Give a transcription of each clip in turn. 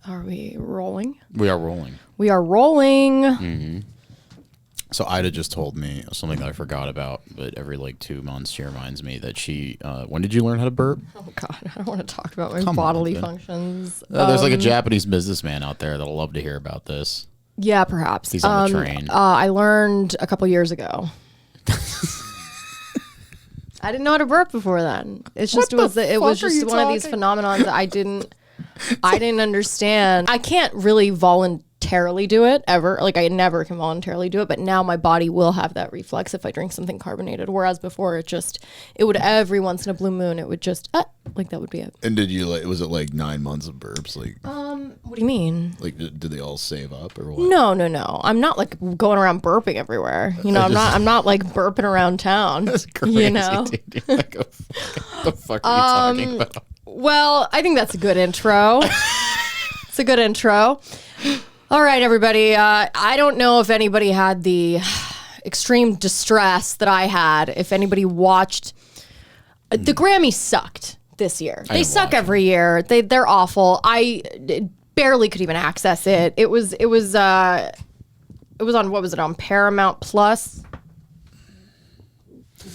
Are we rolling? We are rolling. We are rolling. Mm-hmm. So Ida just told me something that I forgot about, but every like 2 months she reminds me that she, when did you learn how to burp? Oh God, I don't want to talk about my bodily functions. There's like a Japanese businessman out there that'll love to hear about this. Yeah, perhaps. He's on the train. I learned a couple years ago. I didn't know how to burp before then. It was just one of these phenomenons that I didn't understand. I can't really voluntarily do it ever. Like I never can voluntarily do it, but now my body will have that reflex if I drink something carbonated. Whereas before it would every once in a blue moon, it would just like that would be it. And did you was it like 9 months of burps? Like what do you mean? Like did they all save up or what? No. I'm not like going around burping everywhere. You know, I'm not like burping around town. That's crazy. You know? Dude. Like, what the fuck are you talking about? Well, I think that's a good intro. It's a good intro. All right, everybody. I don't know if anybody had the extreme distress that I had. If anybody watched, the Grammys sucked this year. They suck every year. They're awful. I barely could even access it. It was on, what was it, on Paramount Plus?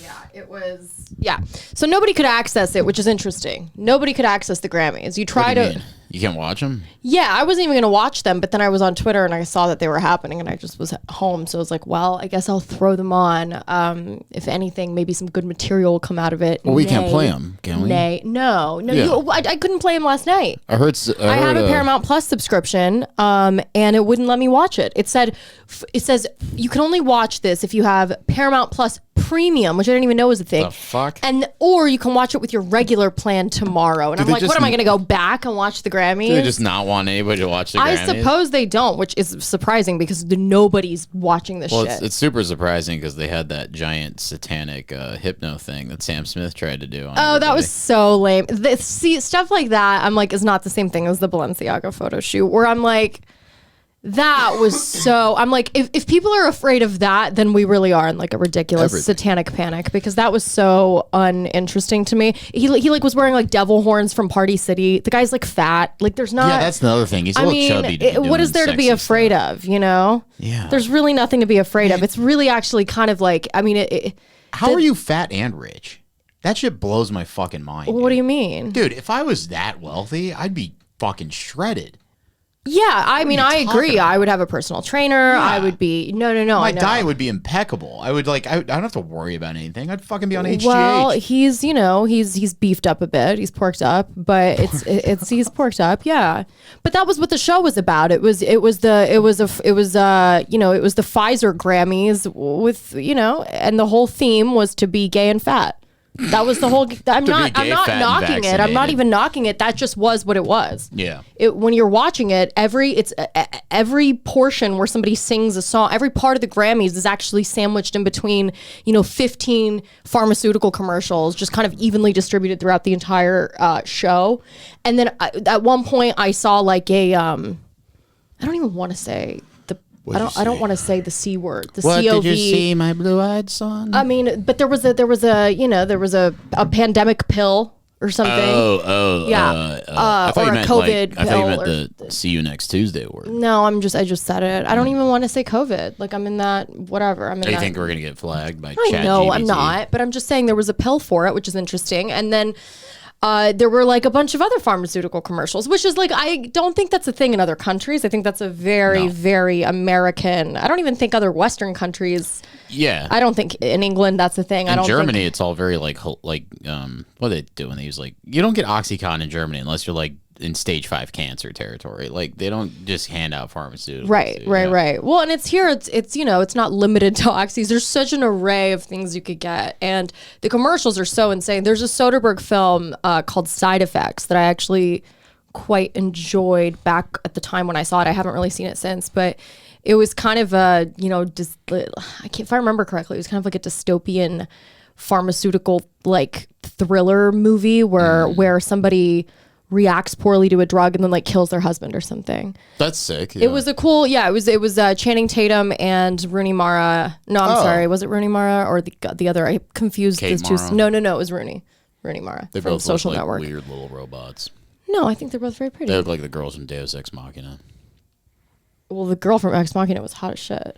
Yeah, it was. Yeah. So nobody could access it, which is interesting. Nobody could access the Grammys. You mean? You can't watch them? Yeah, I wasn't even going to watch them, but then I was on Twitter and I saw that they were happening and I just was at home. So I was like, well, I guess I'll throw them on. If anything, maybe some good material will come out of it. Well, we can't play them, can we? No. Yeah. I couldn't play them last night. I heard I have a Paramount Plus subscription, and it wouldn't let me watch it. It says you can only watch this if you have Paramount Plus Premium, which I didn't even know was a thing. The fuck? Or you can watch it with your regular plan tomorrow. And I'm like, what am I going to go back and watch the Grammys? Do they just not want anybody to watch the Grammys? I suppose they don't, which is surprising because nobody's watching this shit. It's super surprising because they had that giant satanic hypno thing that Sam Smith tried to do. That was so lame. See, stuff like that, I'm like, is not the same thing as the Balenciaga photo shoot, where I'm like, that was so. I'm like, if people are afraid of that, then we really are in like a ridiculous satanic panic, because that was so uninteresting to me. He like was wearing like devil horns from Party City. The guy's like fat. Like there's not. Yeah, that's the other thing. He's a little chubby. What is there to be afraid of? You know? Yeah. There's really nothing to be afraid of. It's really actually kind of like. I mean, how are you fat and rich? That shit blows my fucking mind. What do you mean, dude? If I was that wealthy, I'd be fucking shredded. Yeah, I mean, I agree. I would have a personal trainer. Yeah. I would be no. My diet would be impeccable. I would I don't have to worry about anything. I'd fucking be on HGH. Well, he's beefed up a bit. He's porked up, but he's porked up. Yeah, but that was what the show was about. It was the Pfizer Grammys with and the whole theme was to be gay and fat. That was the whole. I'm not knocking it. I'm not even knocking it. That just was what it was. Yeah. When you're watching it, every portion where somebody sings a song, every part of the Grammys is actually sandwiched in between 15 pharmaceutical commercials, just kind of evenly distributed throughout the entire show. And then at one point, I saw like a I don't even want to say. I don't want to say the C word. The what COV. Did you see, my blue-eyed son? I mean, but there was a pandemic pill or something. Yeah. I thought or you a meant COVID I thought pill. you meant the see you next Tuesday word. No, I just said it. I don't even want to say COVID. Like I'm in that whatever. I'm in. Do you that, think we're gonna get flagged by I know ChatGPT? I'm not, but I'm just saying there was a pill for it, which is interesting, and then. There were like a bunch of other pharmaceutical commercials, which is like, I don't think that's a thing in other countries. I think that's a very, very American. I don't even think other Western countries. Yeah. I don't think in England that's a thing. In Germany, it's all very like what are they doing? They use like, you don't get Oxycontin in Germany unless you're like in stage 5 cancer territory. Like they don't just hand out pharmaceuticals. Right. Well, and it's here. It's not limited to oxys. There's such an array of things you could get, and the commercials are so insane. There's a Soderbergh film called Side Effects that I actually quite enjoyed back at the time when I saw it. I haven't really seen it since, but it was kind of if I remember correctly, it was kind of like a dystopian pharmaceutical like thriller movie where somebody reacts poorly to a drug and then like kills their husband or something. That's sick. Yeah. It was it was Channing Tatum and Rooney Mara. No, I'm sorry. Was it Rooney Mara or the other? I confused those two. No, it was Rooney Mara. They from both Social look like Network. weird little robots. No, I think they're both very pretty. They look like the girls from Deus Ex Machina. Well, the girl from Ex Machina was hot as shit.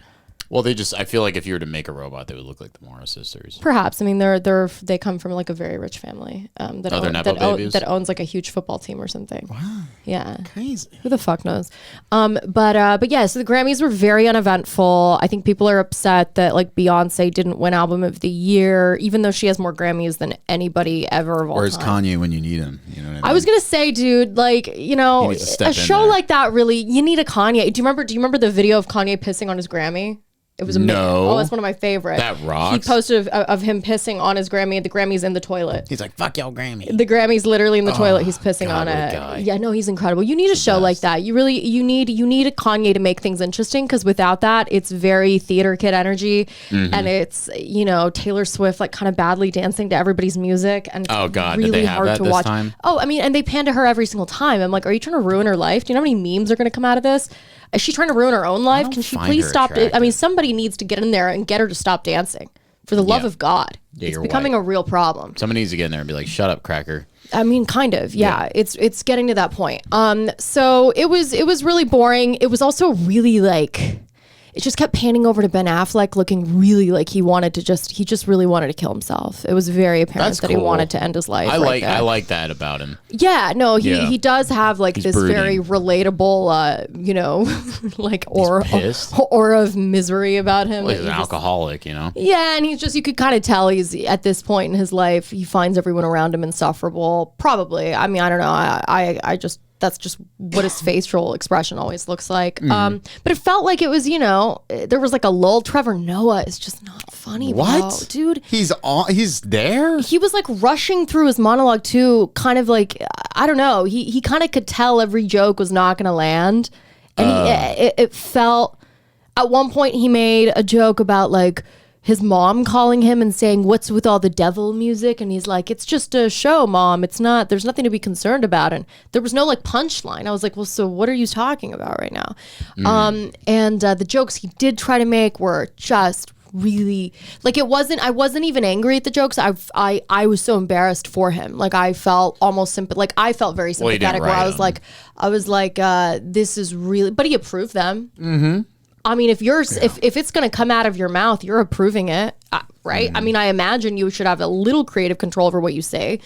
Well, I feel like if you were to make a robot, they would look like the Mara sisters. Perhaps. I mean, they come from like a very rich family that owns like a huge football team or something. Wow. Yeah. Crazy. Who the fuck knows? But yeah, so the Grammys were very uneventful. I think people are upset that like Beyonce didn't win Album of the Year, even though she has more Grammys than anybody ever of all Where's time. Kanye when you need him? You know what I mean? I was gonna say, dude, like, you know, a show like that really, you need a Kanye. Do you remember the video of Kanye pissing on his Grammy? It was amazing. No. Oh, it's one of my favorites. That rocks. He posted of him pissing on his Grammy. The Grammy's in the toilet. He's like, fuck y'all Grammy. The Grammy's literally in the toilet. He's pissing God, on what a it. guy. Yeah, no, he's incredible. You need a show like that. You need a Kanye to make things interesting, because without that, it's very theater kid energy, and it's, you know, Taylor Swift like kind of badly dancing to everybody's music, and Oh, God. really Did they have hard that to this watch. time? Oh, I mean, and they pan to her every single time. I'm like, are you trying to ruin her life? Do you know how many memes are going to come out of this? Is she trying to ruin her own life? don't Can she find please her stop? I attractive. mean, somebody needs to get in there and get her to stop dancing. For the love Yeah. of God. Yeah, it's you're becoming white. a real problem. Somebody needs to get in there and be like, shut up, cracker. I mean, kind of. Yeah. It's getting to that point. So it was really boring. It was also really like, it just kept panning over to Ben Affleck looking really like he just really wanted to kill himself. It was very apparent That's that he cool. wanted to end his life. I there. like that about him. Yeah, no, Yeah. he does have like He's this brooding. very relatable, you know, like pissed. aura of misery about him. Well, he's that an you just- alcoholic, you know? Yeah, and he's just, you could kind of tell he's at this point in his life, he finds everyone around him insufferable. Probably. I mean, I don't know. I just, that's just what his facial expression always looks like. But it felt like it was, you know, there was like a lull. Trevor Noah is just not funny. What? Bro. Dude. He's there? He was like rushing through his monologue too, kind of like, I don't know. He kind of could tell every joke was not going to land. And it felt, at one point he made a joke about like his mom calling him and saying, "What's with all the devil music?" And he's like, "It's just a show, Mom. It's not, there's nothing to be concerned about." And there was no like punchline. I was like, well, so what are you talking about right now? And the jokes he did try to make were just really like, I wasn't even angry at the jokes. I was so embarrassed for him. Like I felt almost I felt very Well, you didn't sympathetic where write I was like, this is really, but he approved them. Mm-hmm. I mean, if it's going to come out of your mouth, you're approving it, right? I mean, I imagine you should have a little creative control over what you say.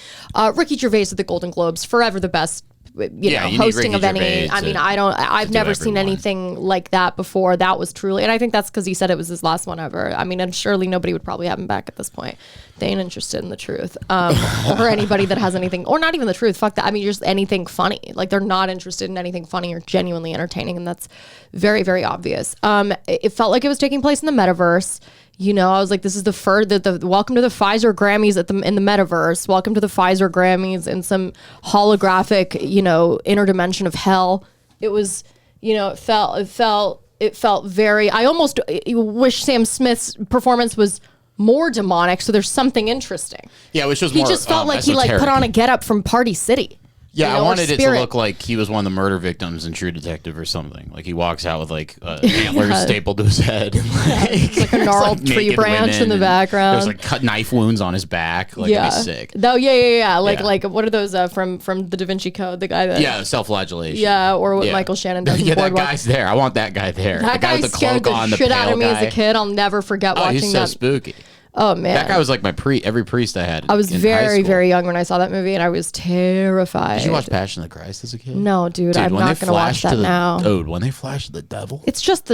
Ricky Gervais at the Golden Globes, forever the best, you need hosting Ricky of any. Gervais I mean, to- I've do never seen everyone. anything like that before. That was truly, and I think that's because he said it was his last one ever. I mean, and surely nobody would probably have him back at this point. They ain't interested in the truth, or anybody that has anything, or not even the truth. Fuck that. I mean, just anything funny. Like they're not interested in anything funny or genuinely entertaining, and that's very, very obvious. It felt like it was taking place in the metaverse. You know, I was like, this is the welcome to the Pfizer Grammys in the metaverse. Welcome to the Pfizer Grammys in some holographic, you know, interdimension of hell. It was, you know, it felt very, I almost wish Sam Smith's performance was more demonic, so there's something interesting. Yeah, which was He more just felt like he esoteric. put on a getup from Party City. Yeah, you know, I or wanted it to Spirit. look like he was one of the murder victims in True Detective or something. Like he walks out with like antlers stapled to his head, and like a gnarled tree naked branch women, in the and background. There's like cut knife wounds on his back. Like it'd be sick. No, yeah. Like Yeah. like what are those from the Da Vinci Code? The guy that Yeah, self-flagellation. yeah, or what Yeah. Michael Shannon does. in Yeah, that Boardwalk. guy's there. I want that guy there. That the guy guy with the scared cloak the on, the shit pale out of me guy. as a kid. I'll never forget Oh, watching he's so that. spooky. Oh man, That guy was like every priest I had. I was in high very, school. very young when I saw that movie, and I was terrified. Did you watch Passion of the Christ as a kid? No, dude, I'm when not they gonna watch flash that to the, now. Dude, when they flash to the devil. It's just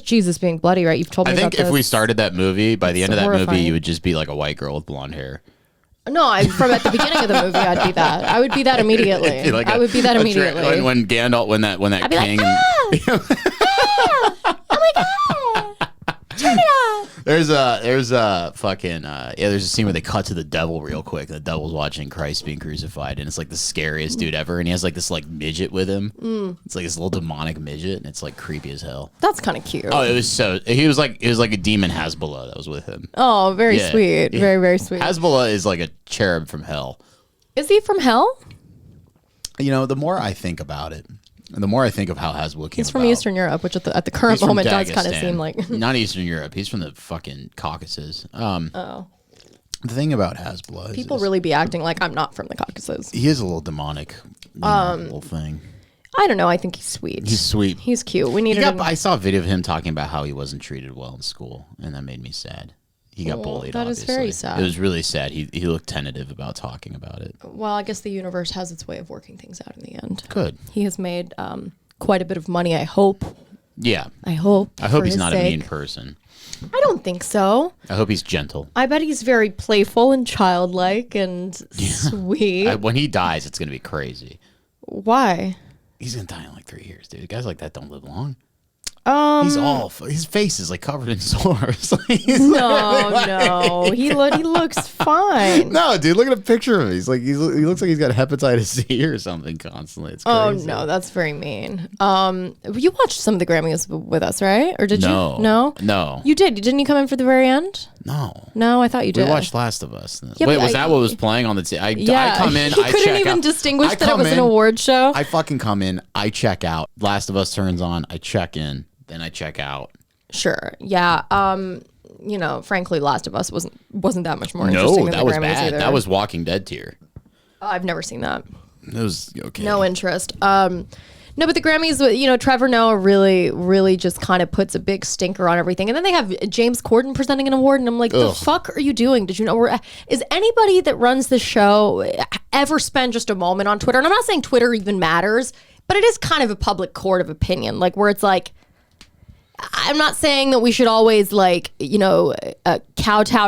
Jesus being bloody, right? You've told me I think about if we this. started that movie, by the end of that horrifying. movie, you would just be like a white girl with blonde hair. No, from at the beginning of the movie, I'd be that. I would be that immediately. It'd be like I would be that immediately. When Gandalf, when that I'd be king. like, oh my god, turn it off. There's a fucking there's a scene where they cut to the devil real quick. The devil's watching Christ being crucified, and it's like the scariest dude ever. And he has like this like midget with him. It's like this little demonic midget, and it's like creepy as hell. That's kind of cute. Oh, it was like a demon Hasbullah that was with him. Oh, very Yeah, sweet. yeah. Very, very sweet. Hasbullah is like a cherub from hell. Is he from hell? You know, the more I think about it, and the more I think of how Hasbullah came He's from about, Eastern Europe, which at the current He's from moment does kind of Dagestan. seem like. Not Eastern Europe. He's from the fucking Caucasus. Oh, the thing about Hasbullah is people really be acting like I'm not from the Caucasus. he is a little demonic. Little thing. I don't know. I think he's sweet. He's sweet. He's cute. We needed him. I saw a video of him talking about how he wasn't treated well in school, and that made me sad. He got bullied. That is very sad. It was really sad. He looked tentative about talking about it. Well, I guess the universe has its way of working things out in the end. Good. He has made quite a bit of money, I hope. Yeah. I hope he's not a mean person. I don't think so. I hope he's gentle. I bet he's very playful and childlike and sweet. When he dies, it's going to be crazy. Why? He's going to die in like 3 years, dude. Guys like that don't live long. He's his face is like covered in sores. No, he looks fine. No, dude, look at a picture of him. He looks like he's got hepatitis C or something constantly. It's crazy. Oh no, that's very mean. You watched some of the Grammys with us, right? Or did you? No, you did. Didn't you come in for the very end? No, I thought you did. We watched Last of Us. Yeah, wait, was that what was playing on the I come in. You couldn't even distinguish that it was an award show. I fucking come in. I check out. Last of Us turns on. I check in. Then I check out. Sure. Yeah. Frankly, Last of Us wasn't that much more interesting than the Grammys was bad. either. That was Walking Dead tier. I've never seen that. It was okay. No interest. No, but the Grammys, Trevor Noah really, really just kind of puts a big stinker on everything. And then they have James Corden presenting an award, and I'm like, the fuck are you doing? Did you know? Is anybody that runs the show ever spend just a moment on Twitter? And I'm not saying Twitter even matters, but it is kind of a public court of opinion, like where it's like, I'm not saying that we should always kowtow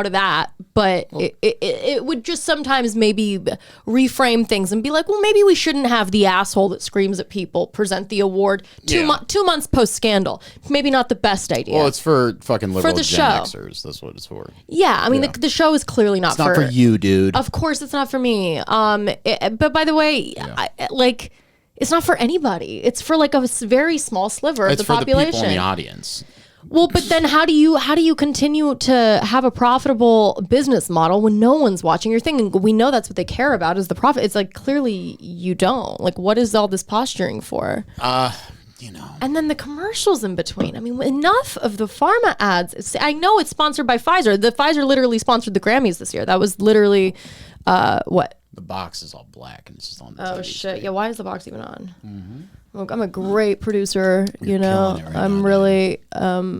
to that, but it would just sometimes maybe reframe things and be like, well, maybe we shouldn't have the asshole that screams at people present the award 2 months post scandal. Maybe not the best idea. Well, it's for fucking liberal for the Gen show. Xers. That's what it's for. Yeah, I mean the show is clearly not. It's not for you, dude. Of course, it's not for me. But by the way, it's not for anybody. It's for like a very small sliver of the population. It's for the people in the audience. Well, but then how do you continue to have a profitable business model when no one's watching your thing? And we know that's what they care about is the profit. It's like clearly you don't. Like, what is all this posturing for? And then the commercials in between. I mean, enough of the pharma ads. I know it's sponsored by Pfizer. The Pfizer literally sponsored the Grammys this year. That was literally what? The box is all black and it's just on the TV shit. Screen. Yeah, why is the box even on? Mm-hmm. Look, I'm a great producer, I'm really there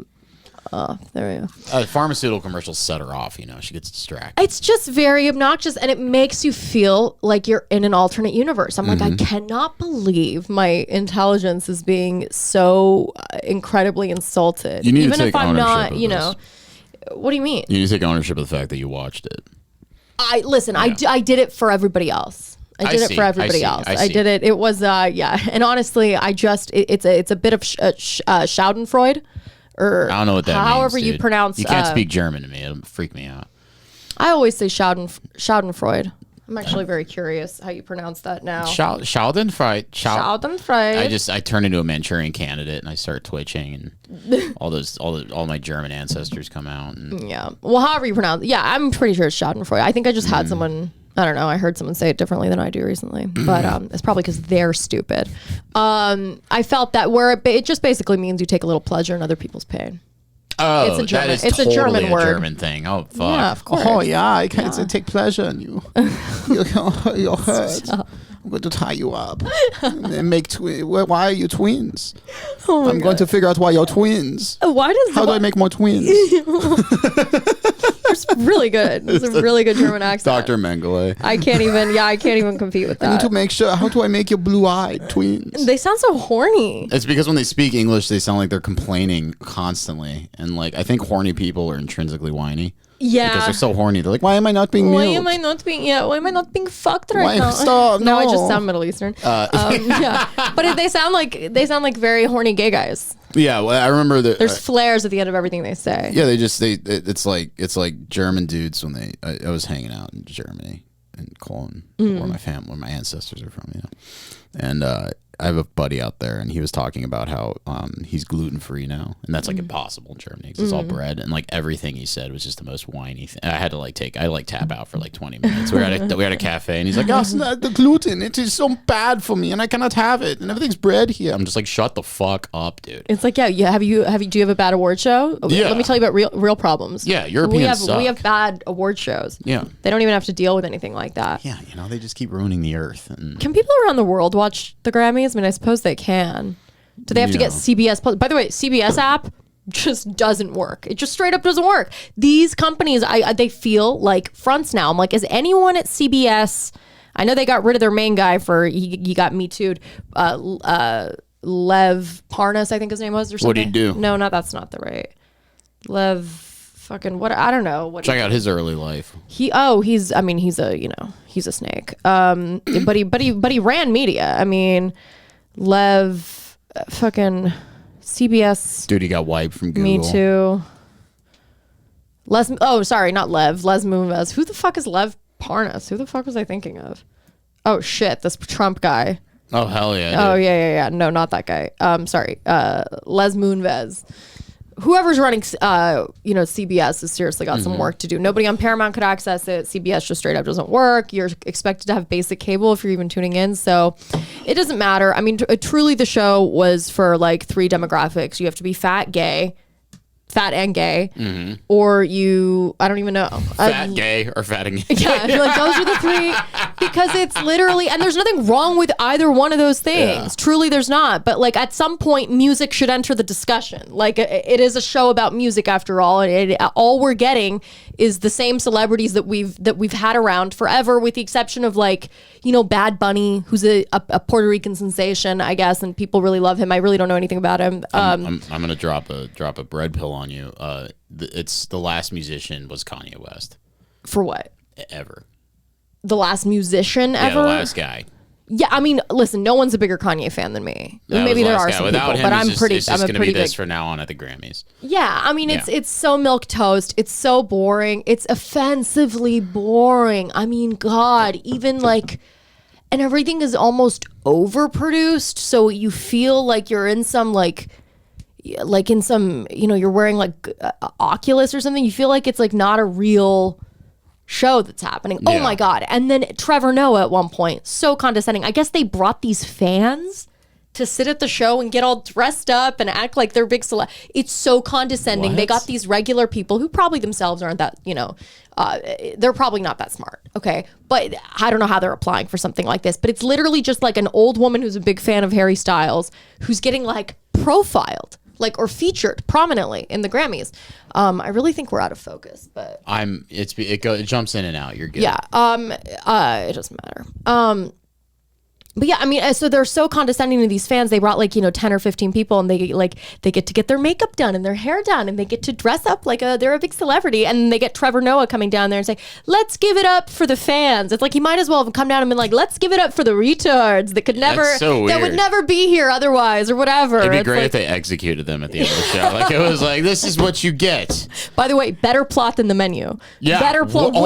we go. Pharmaceutical commercials set her off, she gets distracted. It's just very obnoxious and it makes you feel like you're in an alternate universe. I'm like, I cannot believe my intelligence is being so incredibly insulted. You need even to take if I'm not, this. What do you mean? You need to take ownership of the fact that you watched it. I did it for everybody else. I did it for everybody else. I did it. It was And honestly, it's a bit of Schadenfreude, or I don't know what that however means, you pronounce. You can't speak German to me. It'll freak me out. I always say Schadenfreude. I'm actually very curious how you pronounce that now. Schadenfreude. Schadenfreude. I turn into a Manchurian candidate and I start twitching and all my German ancestors come out. And yeah. Well, however you pronounce it. Yeah, I'm pretty sure it's Schadenfreude. I think I just had someone, I don't know, I heard someone say it differently than I do recently. But it's probably because they're stupid. I felt that it just basically means you take a little pleasure in other people's pain. Oh, it's a German, that is totally a German word. German thing. Oh, fuck. Yeah, of course. Oh, yeah, I can take pleasure in you. You're hurt. I'm going to tie you up and make twins. Why are you twins? Oh I'm going to figure out why you're twins. How do I make more twins? It's really good. It's a really good German accent. Dr. Mengele. I can't even compete with that. I need to make sure. How do I make you blue-eyed twins? They sound so horny. It's because when they speak English, they sound like they're complaining constantly. And I think horny people are intrinsically whiny. Yeah. Because they're so horny. They're like, why am I not being milked? Why am I not being fucked right now? Stop, no. I just sound Middle Eastern. Yeah. But they sound like very horny gay guys. Yeah, well, I remember that there's flares at the end of everything they say. Yeah, it's like German dudes when I was hanging out in Germany and Cologne, where my ancestors are from, and I have a buddy out there, and he was talking about how he's gluten free now, and that's like impossible in Germany because it's all bread, and like everything he said was just the most whiny thing. I had to tap out for like 20 minutes. We were at a cafe, and he's like, Yes, the gluten, it is so bad for me, and I cannot have it, and everything's bread here. I'm just like, shut the fuck up, dude. It's like, yeah. Do you have a bad award show? Yeah. Let me tell you about real problems. Yeah, Europeans suck. We have bad award shows. Yeah. They don't even have to deal with anything like that. Yeah, they just keep ruining the earth. And Can people around the world watch the Grammys? I mean, I suppose they can. Do they have to get CBS Plus? By the way, CBS app just doesn't work. It just straight up doesn't work. These companies, they feel like fronts now. I'm like, is anyone at CBS? I know they got rid of their main guy for he got Me Too'd. Lev Parnas, I think his name was, or something. What'd he do? No, that's not the right. Lev fucking what? I don't know. What check out his early life. he's a snake. But he ran media. I mean, Lev fucking CBS. Dude, he got wiped from Google. Me Too. Les Moonves. Who the fuck is Lev Parnas? Who the fuck was I thinking of? Oh shit, this Trump guy. Oh hell yeah. Oh dude. yeah. No, not that guy. Sorry. Les Moonves. Whoever's running, CBS has seriously got some work to do. Nobody on Paramount could access it. CBS just straight up doesn't work. You're expected to have basic cable if you're even tuning in. So it doesn't matter. I mean, truly the show was for like 3 demographics. You have to be fat and gay, or I don't even know. Fat, gay, or fat and gay. Yeah, like those are the 3, because it's literally, and there's nothing wrong with either one of those things. Yeah. Truly, there's not. But like at some point, music should enter the discussion. Like it is a show about music after all, and all we're getting is the same celebrities that we've had around forever, with the exception of like Bad Bunny, who's a Puerto Rican sensation, I guess, and people really love him. I really don't know anything about him. I'm gonna drop a bread pill on you. It's the last musician was Kanye West. For what? Ever. The last musician ever? Yeah, the last guy. Yeah, I mean, listen, no one's a bigger Kanye fan than me. That Maybe was the there last are guy. some Without people, him, but I'm it's pretty. just I'm a gonna pretty be this big. for now on at the Grammys. Yeah, I mean, it's so milk toast. It's so boring. It's offensively boring. I mean, God, even like, and everything is almost overproduced, so you feel like you're in some in some you're wearing like Oculus or something. You feel like it's like not a real show that's happening. Yeah. Oh my God. And then Trevor Noah at one point, so condescending. I guess they brought these fans to sit at the show and get all dressed up and act like they're big It's so condescending. What? They got these regular people who probably themselves aren't that, they're probably not that smart. Okay. But I don't know how they're applying for something like this, but it's literally just like an old woman who's a big fan of Harry Styles who's getting like profiled, like, or featured prominently in the Grammys. I really think we're out of focus, but it jumps in and out. You're good. yeah. It doesn't matter. But yeah, I mean, so they're so condescending to these fans. They brought 10 or 15 people, and they get to get their makeup done and their hair done, and they get to dress up like they're a big celebrity. And they get Trevor Noah coming down there and say, "Let's give it up for the fans." It's like he might as well have come down and been like, "Let's give it up for the retards that could never, that would never be here otherwise, or whatever." It'd be great if they executed them at the end of the show. Like it was like, this is what you get. By the way, better plot than the menu. Yeah. Better plot. That's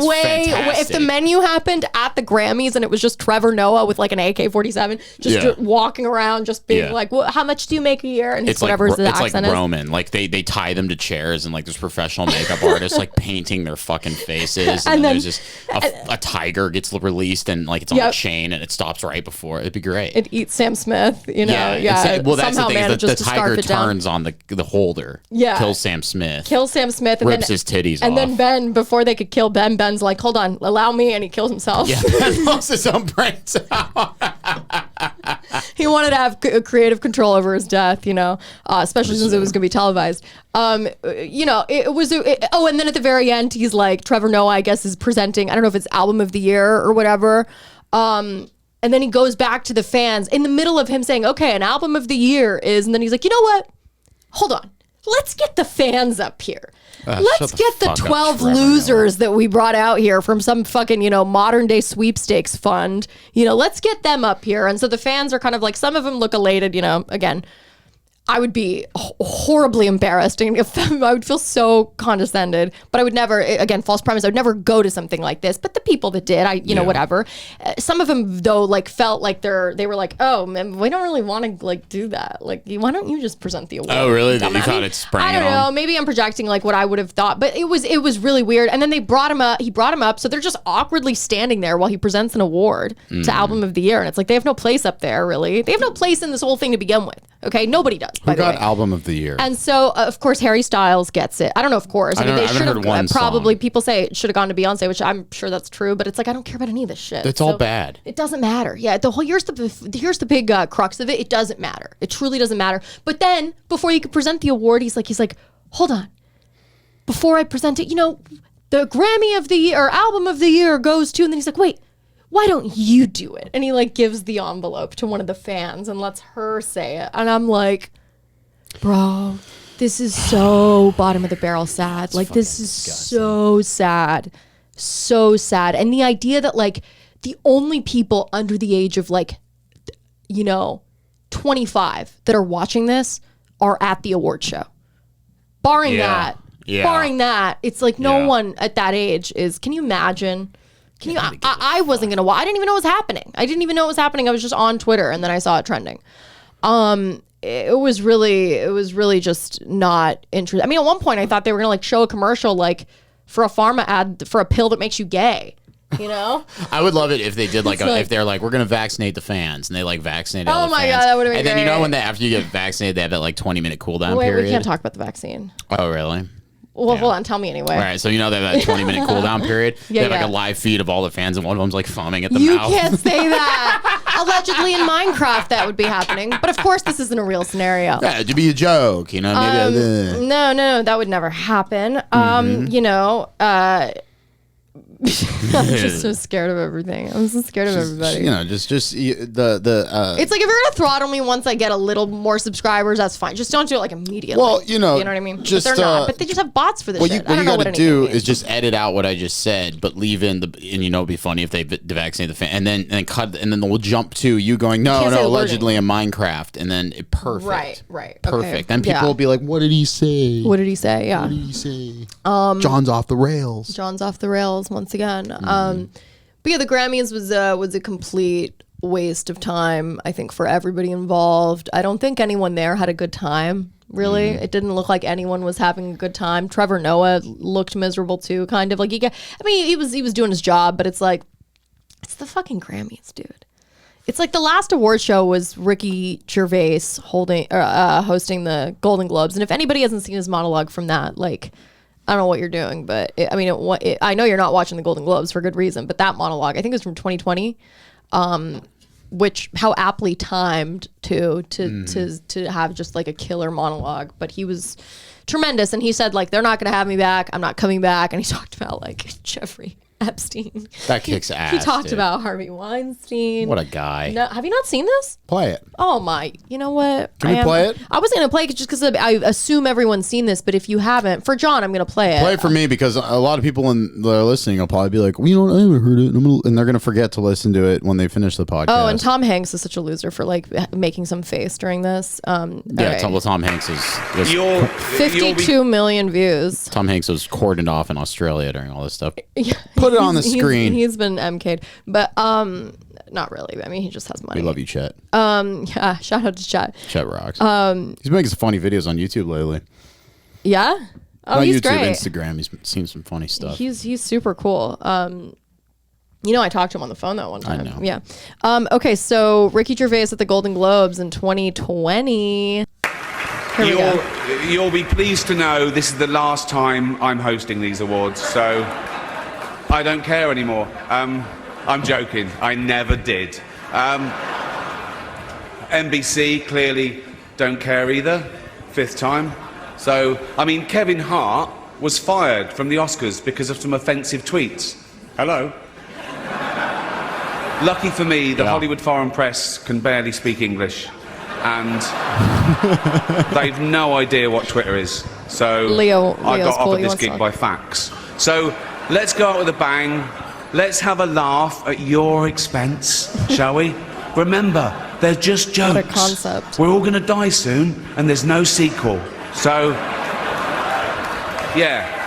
Way. fantastic. If the menu happened at the Grammys and it was just Trevor Noah with like an AK-47, just walking around, just being like, well, "How much do you make a year?" And it's whatever like, the it's accent like is. Roman. Like they tie them to chairs, and like there's professional makeup artists like painting their fucking faces, and then there's just a tiger gets released, and like it's on a chain, and it stops right before. It'd be great. It eats Sam Smith, Yeah. Well, that's the Somehow thing. Is manages the to tiger scarf it down. turns on the holder. Yeah. Kills Sam Smith. And rips his titties off. And then Ben, before they could kill Ben, Ben's like, "Hold on, allow me," and he kills himself. Yeah, Ben blows his own brains out. He wanted to have creative control over his death, especially since it was going to be televised. It was. And then at the very end, he's like, Trevor Noah, I guess, is presenting, I don't know if it's album of the year or whatever. And then he goes back to the fans in the middle of him saying, "Okay, an album of the year is," and then he's like, "You know what? Hold on. Let's get the fans up here. Let's get the 12 losers that we brought out here from some fucking, modern day sweepstakes fund. Let's get them up here." And so the fans are kind of like, some of them look elated, again. I would be horribly embarrassed, and I would feel so condescended. But I would never, again, false premise, I would never go to something like this. But the people that did, you know, whatever. Some of them, though, like, felt like they were like, oh, man, we don't really want to, like, do that. Like, why don't you just present the award? Oh, really? That you thought it sprang I don't know. Maybe I'm projecting, like, what I would have thought. But it was really weird. And then he brought him up. So they're just awkwardly standing there while he presents an award to Album of the Year. And it's like, they have no place up there, really. They have no place in this whole thing to begin with. Okay? Nobody does. Who got Album of the Year? And so, of course, Harry Styles gets it. I don't know, of course. I mean, they should have probably, people say it should have gone to Beyonce, which I'm sure that's true, but it's like, I don't care about any of this shit. It's all bad. It doesn't matter. Yeah, here's the big crux of it. It doesn't matter. It truly doesn't matter. But then, before you could present the award, he's like, hold on. Before I present it, you know, the Grammy of the Year, or Album of the Year goes to, and then he's like, wait, why don't you do it? And he like gives the envelope to one of the fans and lets her say it. And I'm like, bro, this is so bottom of the barrel sad. Like, this is so sad. So sad. And the idea that, like, the only people under the age of, like, you know, 25 that are watching this are at the award show. Barring that, it's like no one at that age is. Can you imagine? I wasn't gonna watch. I didn't even know it was happening. I was just on Twitter, and then I saw it trending. It was really just not interesting. I mean, at one point I thought they were gonna like show a commercial like for a Pharma ad for a pill that makes you gay. You know, I would love it if they did like, if they're like, we're gonna vaccinate the fans, and they like vaccinate all the fans. God, that would have been great. And then, you know, when after you get vaccinated, they have that like 20-minute cooldown period. We can't talk about the vaccine. Oh, really? Well, hold on, tell me anyway. All right, so you know they have that 20-minute cooldown period. They have like a live feed of all the fans, and one of them's like foaming at the mouth. You can't say that. Allegedly in Minecraft, that would be happening, but of course this isn't a real scenario. Yeah, it'd be a joke, you know. Maybe no, that would never happen. You know. I'm just so scared of everything. I'm so scared of everybody. You know, just the. It's like, if you're gonna throttle me once I get a little more subscribers, that's fine. Just don't do it like immediately. Well, you know what I mean. Just, but they're not. But they just have bots for this shit. What you got to do is just edit out what I just said, but leave in and you know, it'd be funny if they vaccinate the fan, and then cut, and then we'll jump to you going, no, allegedly in Minecraft, and then perfect, right, perfect. Okay. Then people will be like, what did he say? What did he say? Yeah. What did he say? John's off the rails. John's off the rails once again. But yeah, the Grammys was a complete waste of time, I think, for everybody involved. I don't think anyone there had a good time, really. It didn't look like anyone was having a good time. Trevor Noah looked miserable too, kind of. Like, he was doing his job, but it's like, it's the fucking Grammys, dude. It's like the last award show was Ricky Gervais hosting the Golden Globes, and if anybody hasn't seen his monologue from that, like, I don't know what you're doing, but I know you're not watching the Golden Globes for good reason, but that monologue, I think it was from 2020, which how aptly timed to have just like a killer monologue. But he was tremendous, and he said, like, they're not going to have me back. I'm not coming back. And he talked about like Jeffrey Epstein. That kicks ass. He talked about Harvey Weinstein. What a guy. No, have you not seen this? Play it. Oh my, you know what? Can we play it? I wasn't going to play it just because I assume everyone's seen this, but if you haven't, for John, I'm going to play it. Play it for me, because a lot of people that are listening will probably be like, well, you know what, I haven't heard it. And they're going to forget to listen to it when they finish the podcast. Oh, and Tom Hanks is such a loser for like making some face during this. Yeah, Tom Hanks was 52 million views. Tom Hanks was cordoned off in Australia during all this stuff. Yeah, Put it on the screen. He's been MK'd, but not really. I mean, he just has money. We love you, Chet. Yeah, shout out to Chet. Chet rocks. He's making some funny videos on YouTube lately. Yeah. Oh, Not he's YouTube, great. Instagram. He's seen some funny stuff. He's super cool. You know, I talked to him on the phone that one time. I know. Yeah. Okay, so Ricky Gervais at the Golden Globes in 2020. Here we go. You'll be pleased to know this is the last time I'm hosting these awards, so I don't care anymore. I'm joking. I never did. NBC clearly don't care either. 5th time. So, I mean, Kevin Hart was fired from the Oscars because of some offensive tweets. Hello? Lucky for me, the Hollywood Foreign Press can barely speak English. And they've no idea what Twitter is. So I got offered this gig by fax. So let's go out with a bang. Let's have a laugh at your expense, shall we? Remember, They're just jokes. What a concept. We're all going to die soon, and there's no sequel. So, yeah.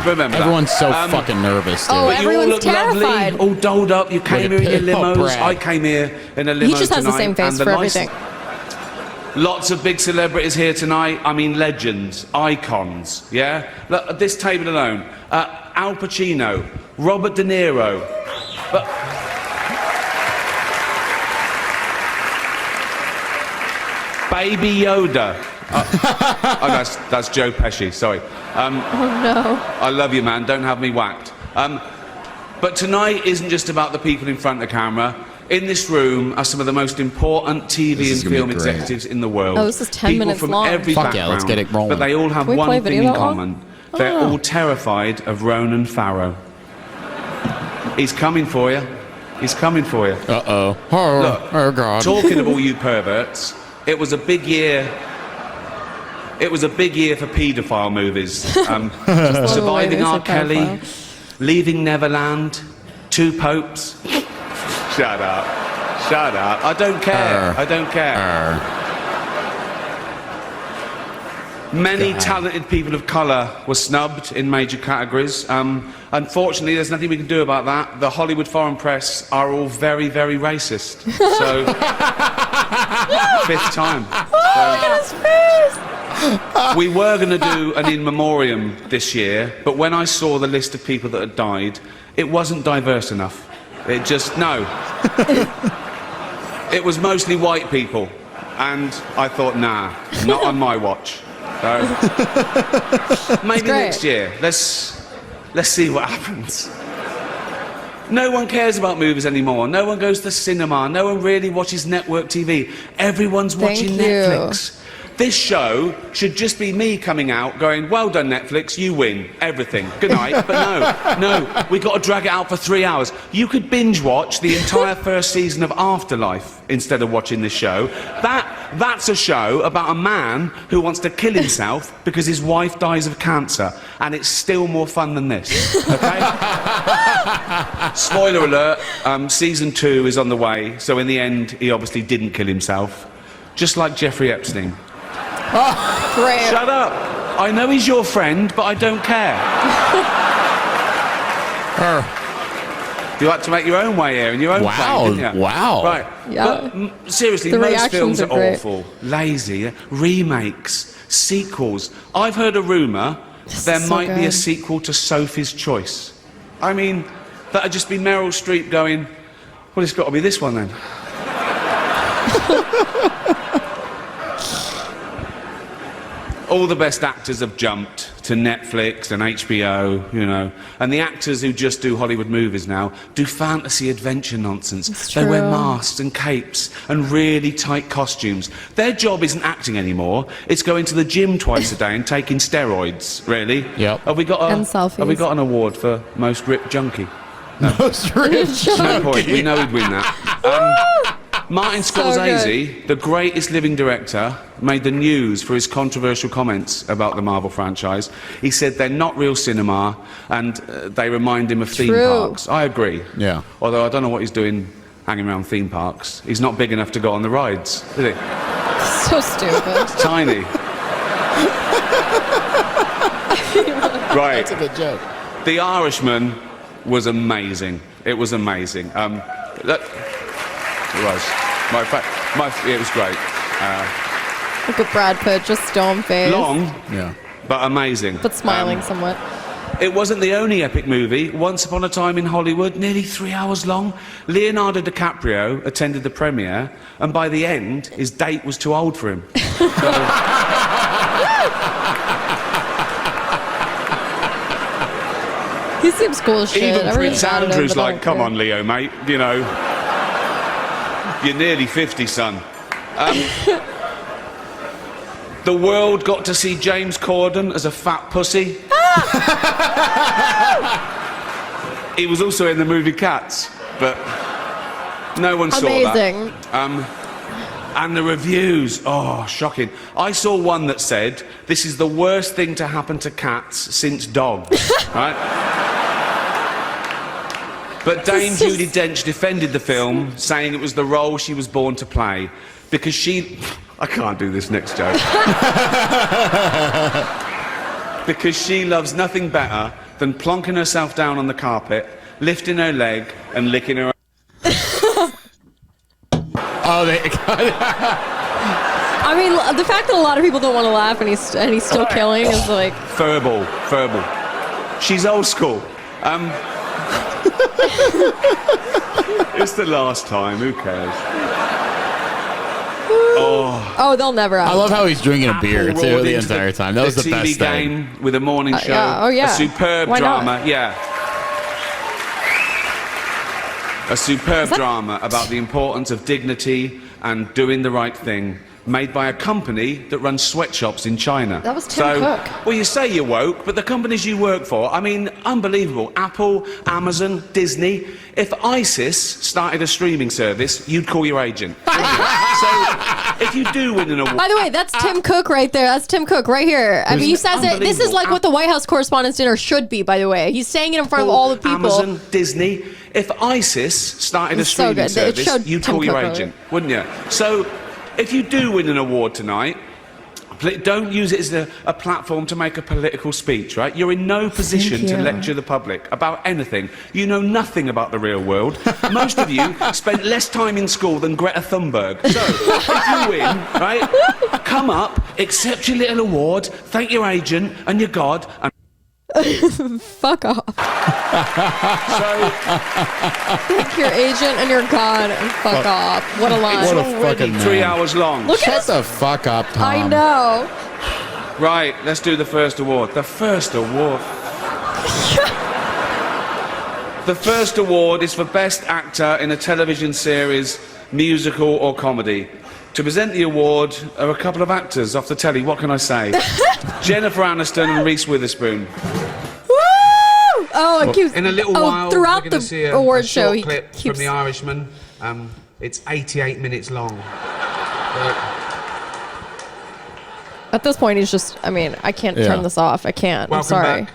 Remember Everyone's that. so fucking nervous, dude. Oh, But you all everyone's look terrified. lovely, all dolled up. You came here in your limos. Brad. I came here in a limo He just has the tonight, same face and the for lights- everything. Lots of big celebrities here tonight. I mean, legends, icons, yeah? Look, at this table alone, Al Pacino, Robert De Niro. But Baby Yoda. Oh, that's Joe Pesci, sorry. Oh no. I love you, man. Don't have me whacked. But tonight isn't just about the people in front of the camera. In this room are some of the most important TV and film executives in the world. Oh, this is 10 people minutes from long. every Fuck background, yeah, let's get it rolling. But they all have Can we play one a video thing in that long? common. They're all terrified of Ronan Farrow. He's coming for you. He's coming for you. Uh-oh. Look, Oh, God. Talking of all you perverts, it was a big year. It was a big year for paedophile movies. Surviving R. Kelly, Leaving Neverland, Two Popes. Shut up. Shut up. I don't care. I don't care. Many talented people of colour were snubbed in major categories. Unfortunately, there's nothing we can do about that. The Hollywood foreign press are all very, very racist. So, fifth time. Look at his face. We were going to do an in memoriam this year, but when I saw the list of people that had died, it wasn't diverse enough. It just, no. It was mostly white people. And I thought, nah, not on my watch. So, maybe next year. Let's see what happens. No one cares about movies anymore. No one goes to the cinema. No one really watches network TV. Everyone's watching Netflix. This show should just be me coming out going, well done, Netflix, you win everything. Good night. But no, we got to drag it out for 3 hours. You could binge watch the entire first season of Afterlife instead of watching this show. That's a show about a man who wants to kill himself because his wife dies of cancer. And it's still more fun than this, okay? Spoiler alert, season 2 is on the way. So in the end, he obviously didn't kill himself. Just like Jeffrey Epstein. Great. Shut up. I know he's your friend, but I don't care. You had to make your own way here in your own plane, didn't you? Wow. Right. Yeah. But seriously, The most reactions films are are great. awful, lazy, remakes, sequels. I've heard a rumour there is so might be a good. sequel to Sophie's Choice. I mean, that'd just be Meryl Streep going, well, it's got to be this one then. All the best actors have jumped to Netflix and HBO, you know, and the actors who just do Hollywood movies now do fantasy adventure nonsense. It's They wear true. masks and capes and really tight costumes. Their job isn't acting anymore. It's going to the gym twice a day and taking steroids, really. Yep. Have we got And selfies. Have we got an award for most ripped junkie? Most rich. No point. We know he'd win that. Martin So Scorsese, the greatest living director, made the news for his controversial comments about the Marvel franchise. He said they're not real cinema and they remind him of theme True. parks. I agree. Yeah. Although I don't know what he's doing hanging around theme parks. He's not big enough to go on the rides, is he? So stupid. Tiny. Right. That's a good joke. The Irishman was amazing. It was amazing. It was. It was great. Look at Brad Pitt, just stone face. Long, Yeah. but amazing. But smiling somewhat. It wasn't the only epic movie. Once Upon a Time in Hollywood, nearly 3 hours long. Leonardo DiCaprio attended the premiere, and by the end, his date was too old for him. He seems cool as shit. Even Everyone's Prince mad at him, Andrew's but I like, don't come care. on, Leo, mate, you know. You're nearly 50, son. The world got to see James Corden as a fat pussy. He was also in the movie Cats, but no one saw Amazing. that. And the reviews, oh, shocking. I saw one that said, this is the worst thing to happen to cats since dogs, right? But Dame Judi Dench defended the film, saying it was the role she was born to play. Because she... I can't do this next joke. Because she loves nothing better than plonking herself down on the carpet, lifting her leg and licking her... Oh, they... I mean, the fact that a lot of people don't want to laugh and he's still killing is like... Verbal. She's old school. It's the last time, who cares? Oh, they'll never have I love how he's drinking a beer, Apple too, roared the into entire time. That was the TV best thing. game with a morning show. yeah. Oh, yeah. A superb Why not? drama, yeah. A superb drama about the importance of dignity and doing the right thing, made by a company that runs sweatshops in China. That was Tim Cook. Well, you say you're woke, but the companies you work for, I mean, unbelievable. Apple, Amazon, Disney. If ISIS started a streaming service, you'd call your agent. So, if you do win an award... By the way, that's Tim Cook right there. That's Tim Cook right here. I mean, he says it. This is like what the White House Correspondents' Dinner should be, by the way. He's saying it in front of all the people. Amazon, Disney. If ISIS started a streaming service, you'd Tim call your Cook agent, wouldn't you? So, if you do win an award tonight, don't use it as a platform to make a political speech, right? You're in no position to lecture the public about anything. You know nothing about the real world. Most of you spent less time in school than Greta Thunberg. So, if you win, right, come up, accept your little award, thank your agent and your God, and Fuck off. Thank your agent and your God and fuck off. What a line. What a already fucking 3 man. hours long. Shut the fuck up, Tom. I know. Right, let's do the first award. The first award. The first award is for Best Actor in a Television Series, Musical or Comedy. To present the award are a couple of actors off the telly. What can I say? Jennifer Aniston and Reese Witherspoon. Woo! Oh, it keeps. In a little while, throughout we're the going to see award a show, short he clip keeps. from The Irishman. It's 88 minutes long. At this point, he's just. I mean, I can't turn this off. I can't. I'm Welcome sorry. back.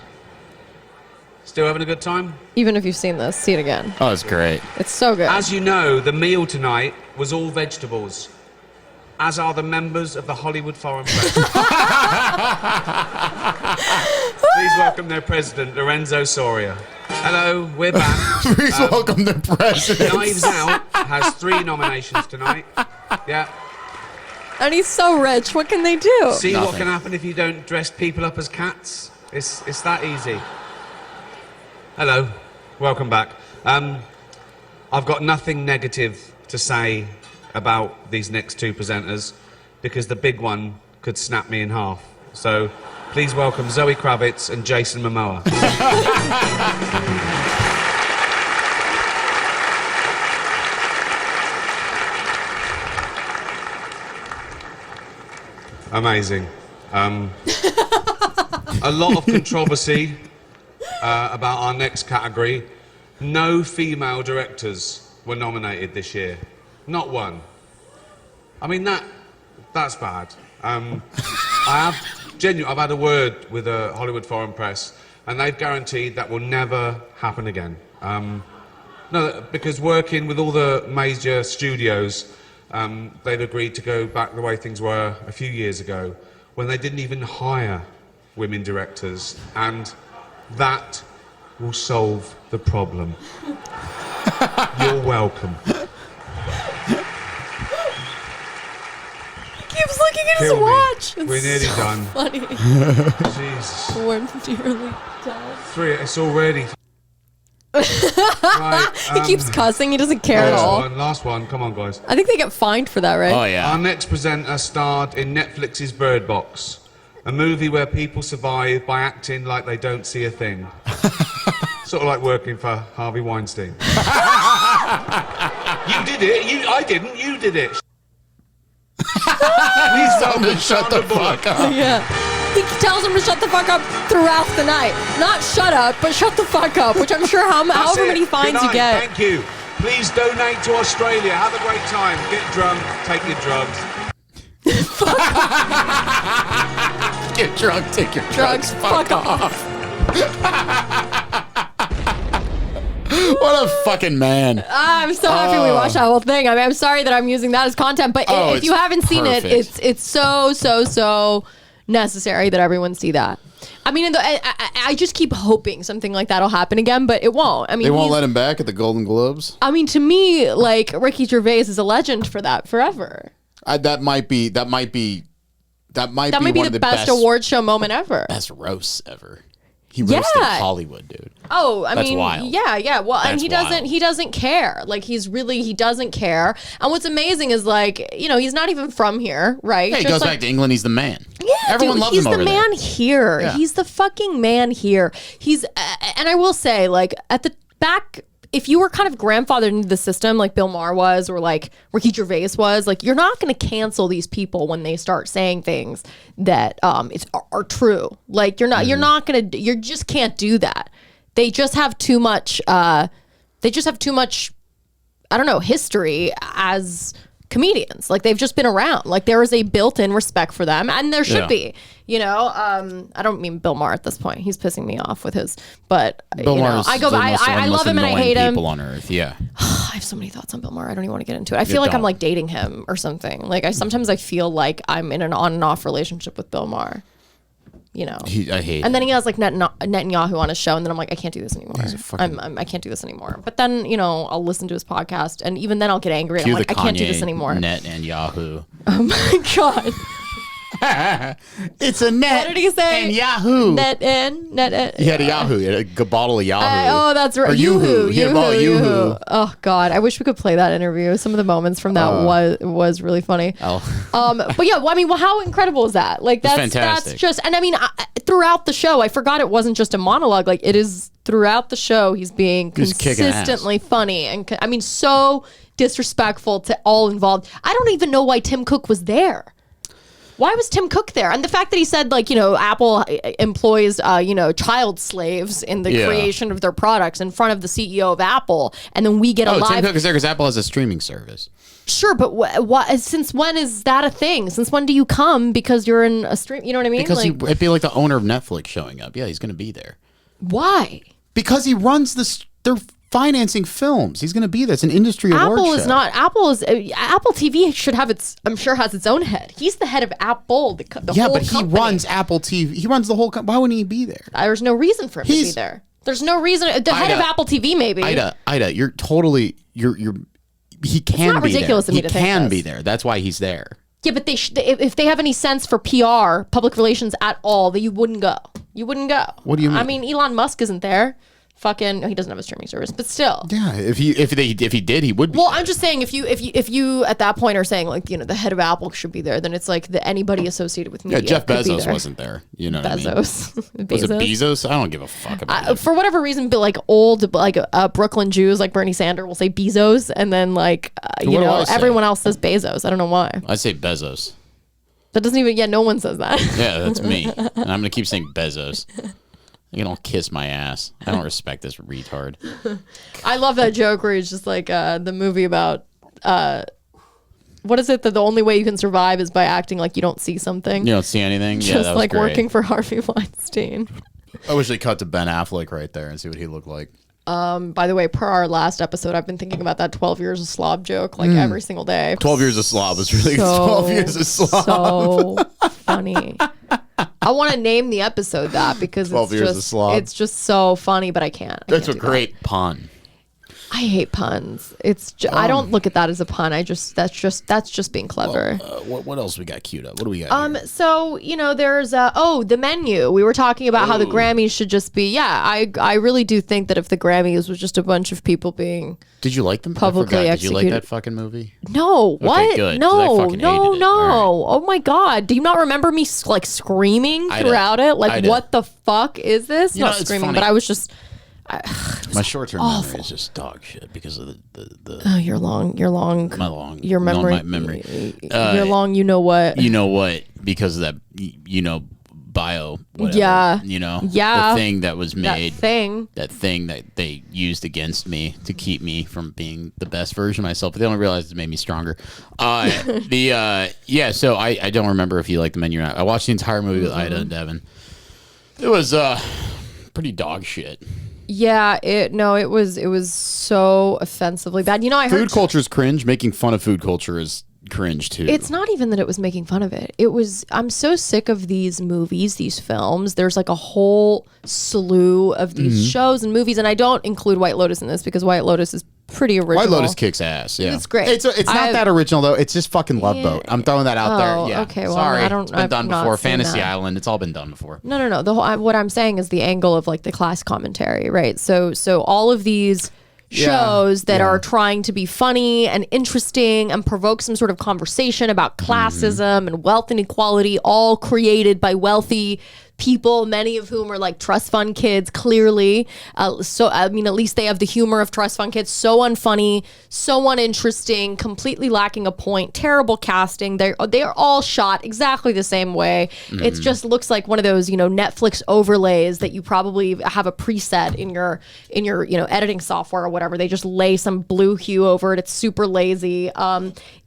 Still having a good time? Even if you've seen this, see it again. Oh, it's great. It's so good. As you know, the meal tonight was all vegetables, as are the members of the Hollywood Foreign Press. Please welcome their president, Lorenzo Soria. Hello, we're back. Please welcome the president. Knives Out has 3 nominations tonight. Yeah. And he's so rich. What can they do? See what Nothing. can happen if you don't dress people up as cats? It's that easy. Hello, welcome back. I've got nothing negative to say about these next 2 presenters because the big one could snap me in half. So please welcome Zoe Kravitz and Jason Momoa. Amazing. A lot of controversy about our next category. No female directors were nominated this year. Not one. I mean, that's bad. I've had a word with the Hollywood Foreign Press, and they've guaranteed that will never happen again. No, because working with all the major studios, they've agreed to go back the way things were a few years ago, when they didn't even hire women directors, and that will solve the problem. You're welcome. Keeps looking at his Kill me. watch. It's We're nearly so done. funny. Jesus. We're nearly done. 3, it's already... Right, He keeps cussing. He doesn't care at all. last one. Come on, guys. I think they get fined for that, right? Oh, yeah. Our next presenter starred in Netflix's Bird Box, a movie where people survive by acting like they don't see a thing. Sort of like working for Harvey Weinstein. You did it. I didn't. You did it. Please welcome Shut the Sandra Bullock. fuck up. Yeah. He tells him to shut the fuck up throughout the night. Not shut up, but shut the fuck up, which I'm sure That's however it. many fines Good you night. get. Thank you. Please donate to Australia. Have a great time. Get drunk. Take your drugs. Get drunk, take your drugs, fuck off. What a fucking man. I'm so happy we watched that whole thing. I mean, I'm sorry that I'm using that as content, but if you haven't seen it, it's so necessary that everyone see that. I mean, I just keep hoping something like that'll happen again, but it won't. I mean, they won't let him back at the Golden Globes. I mean, to me, like Ricky Gervais is a legend for that forever. That might be one of the best award show moment ever. Best roast ever. He roasted Hollywood, dude. Oh, I That's mean, wild. yeah. Well, That's and he doesn't care. Like he doesn't care. And what's amazing is like, he's not even from here, right? Yeah, he goes back to England. He's the man. Yeah, everyone loves him over there. He's the man here. Yeah. He's the fucking man here. He's, and I will say, like at the back, if you were kind of grandfathered into the system like Bill Maher was or like Ricky Gervais was, like you're not going to cancel these people when they start saying things that are true. Like you're not going to, you just can't do that. They just have too much, I don't know, history as comedians. Like they've just been around. Like there is a built-in respect for them, and there should be. I don't mean Bill Maher at this point. He's pissing me off with his. But Bill Maher, I love him and I hate him. People on earth, yeah. I have so many thoughts on Bill Maher. I don't even want to get into it. I feel like I'm like dating him or something. Like I feel like I'm in an on and off relationship with Bill Maher. I hate. And then he has like Netanyahu on his show, and then I'm like, I can't do this anymore. I can't do this anymore. But then I'll listen to his podcast, and even then I'll get angry. And I'm like, I can't do this anymore. Netanyahu. Oh my god. It's a net. What did he say? And Yahoo. Net. He had a Yahoo. He had a Bodily Yahoo. That's right. Or Yoo-hoo. Oh God, I wish we could play that interview. Some of the moments from that was really funny. But yeah, how incredible is that? Like that's fantastic. That's just, and I mean, throughout the show, I forgot it wasn't just a monologue. Like it is throughout the show. He's being consistently funny, and I mean, so disrespectful to all involved. I don't even know why Tim Cook was there. Why was Tim Cook there? And the fact that he said, like, Apple employs, child slaves in the creation of their products in front of the CEO of Apple, and then we get a live... Tim Cook is there because Apple has a streaming service. Sure, but since when is that a thing? Since when do you come because you're in a stream? You know what I mean? Because it'd be like the owner of Netflix showing up. Yeah, he's going to be there. Why? Because he runs they're financing films. He's going to be there. It's an industry award show. Apple TV should have has its own head. He's the head of Apple, the whole company. He runs Apple TV. He runs the whole company. Why wouldn't he be there? There's no reason for him to be there. There's no reason. The head of Apple TV, maybe. Ida, you're totally, he can not be ridiculous there. To me to he think can this. be there. That's why he's there. Yeah, but if they have any sense for PR, public relations at all, that you wouldn't go. You wouldn't go. What do you mean? I mean, Elon Musk isn't there. He doesn't have a streaming service, but still. Yeah, if he did, he would be. Well, there. I'm just saying, if you at that point are saying like the head of Apple should be there, then it's like anybody associated with media. Yeah, Jeff Bezos there. wasn't there. You know Bezos. What I mean? Was it Bezos? I don't give a fuck about it. For whatever reason, but like old Brooklyn Jews like Bernie Sanders will say Bezos, and then everyone else says Bezos. I don't know why. I say Bezos. That doesn't even. Yeah, no one says that. Yeah, that's me, and I'm gonna keep saying Bezos. You don't kiss my ass. I don't respect this retard. I love that joke where he's just like the movie about what is it that the only way you can survive is by acting like you don't see something. You don't see anything. Just that was like great. working for Harvey Weinstein. I wish they cut to Ben Affleck right there and see what he looked like. By the way, per our last episode, I've been thinking about that 12 years of slob joke like every single day. 12 years of slob was really 12 years of slob. So funny. I want to name the episode that because 12 years of slob. It's just so funny, but I can't. That's a great pun. I hate puns. It's I don't look at that as a pun. That's just being clever. What else we got queued up? What do we got? Here? So there's the menu. We were talking about how the Grammys should just be. Yeah, I really do think that if the Grammys was just a bunch of people being. Did you like them? Publicly executed. Did you like that fucking movie? No. What? Okay, good, no. right. Oh my God. Do you not remember me like screaming throughout it? Like, what the fuck is this? Not screaming, but I was just. My short-term memory is just dog shit because of the oh, your memory. Your long, you know what because of that bio whatever, yeah the thing that was made that thing that they used against me to keep me from being the best version of myself, but they don't realize it made me stronger. So I don't remember if you liked the menu or not. I watched the entire movie with Ida and Devin. It was pretty dog shit. Yeah, it was so offensively bad. You know, I heard Food culture is cringe. Making fun of food culture is cringe too. It's not even that it was making fun of it. I'm so sick of these movies, these films. There's like a whole slew of these shows and movies, and I don't include White Lotus in this because White Lotus is pretty original. White Lotus kicks ass. Yeah, it's great. It's not that original though. It's just fucking Love Boat. I'm throwing that out there. Yeah. Okay. Well, sorry. it's been done before. Fantasy Island. It's all been done before. No. What I'm saying is the angle of like the class commentary, right? So all of these shows that are trying to be funny and interesting and provoke some sort of conversation about classism and wealth inequality, all created by wealthy people, many of whom are like trust fund kids, clearly. So, I mean, at least they have the humor of trust fund kids. So unfunny, so uninteresting, completely lacking a point, terrible casting. They are all shot exactly the same way. It just looks like one of those, Netflix overlays that you probably have a preset in your editing software or whatever. They just lay some blue hue over it. It's super lazy.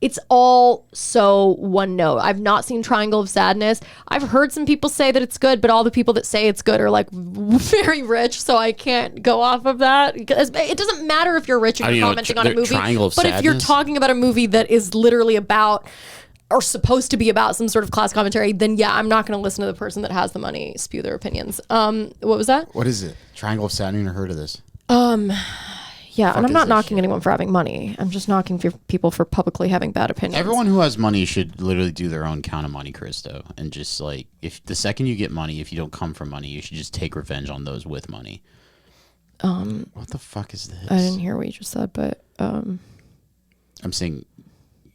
It's all so one note. I've not seen Triangle of Sadness. I've heard some people say that it's good, but all the people that say it's good are like very rich, so I can't go off of that. It doesn't matter if you're rich and you're commenting on a movie, but if you're talking about a movie that is literally about or supposed to be about some sort of class commentary, then yeah, I'm not going to listen to the person that has the money spew their opinions. What was that? What is it? Triangle of Sadness? I never heard of this. Yeah, and I'm not knocking anyone for having money. I'm just knocking people for publicly having bad opinions. Everyone who has money should literally do their own count of money, Christo. And just like, if the second you get money, if you don't come from money, you should just take revenge on those with money. What the fuck is this? I didn't hear what you just said, but I'm saying,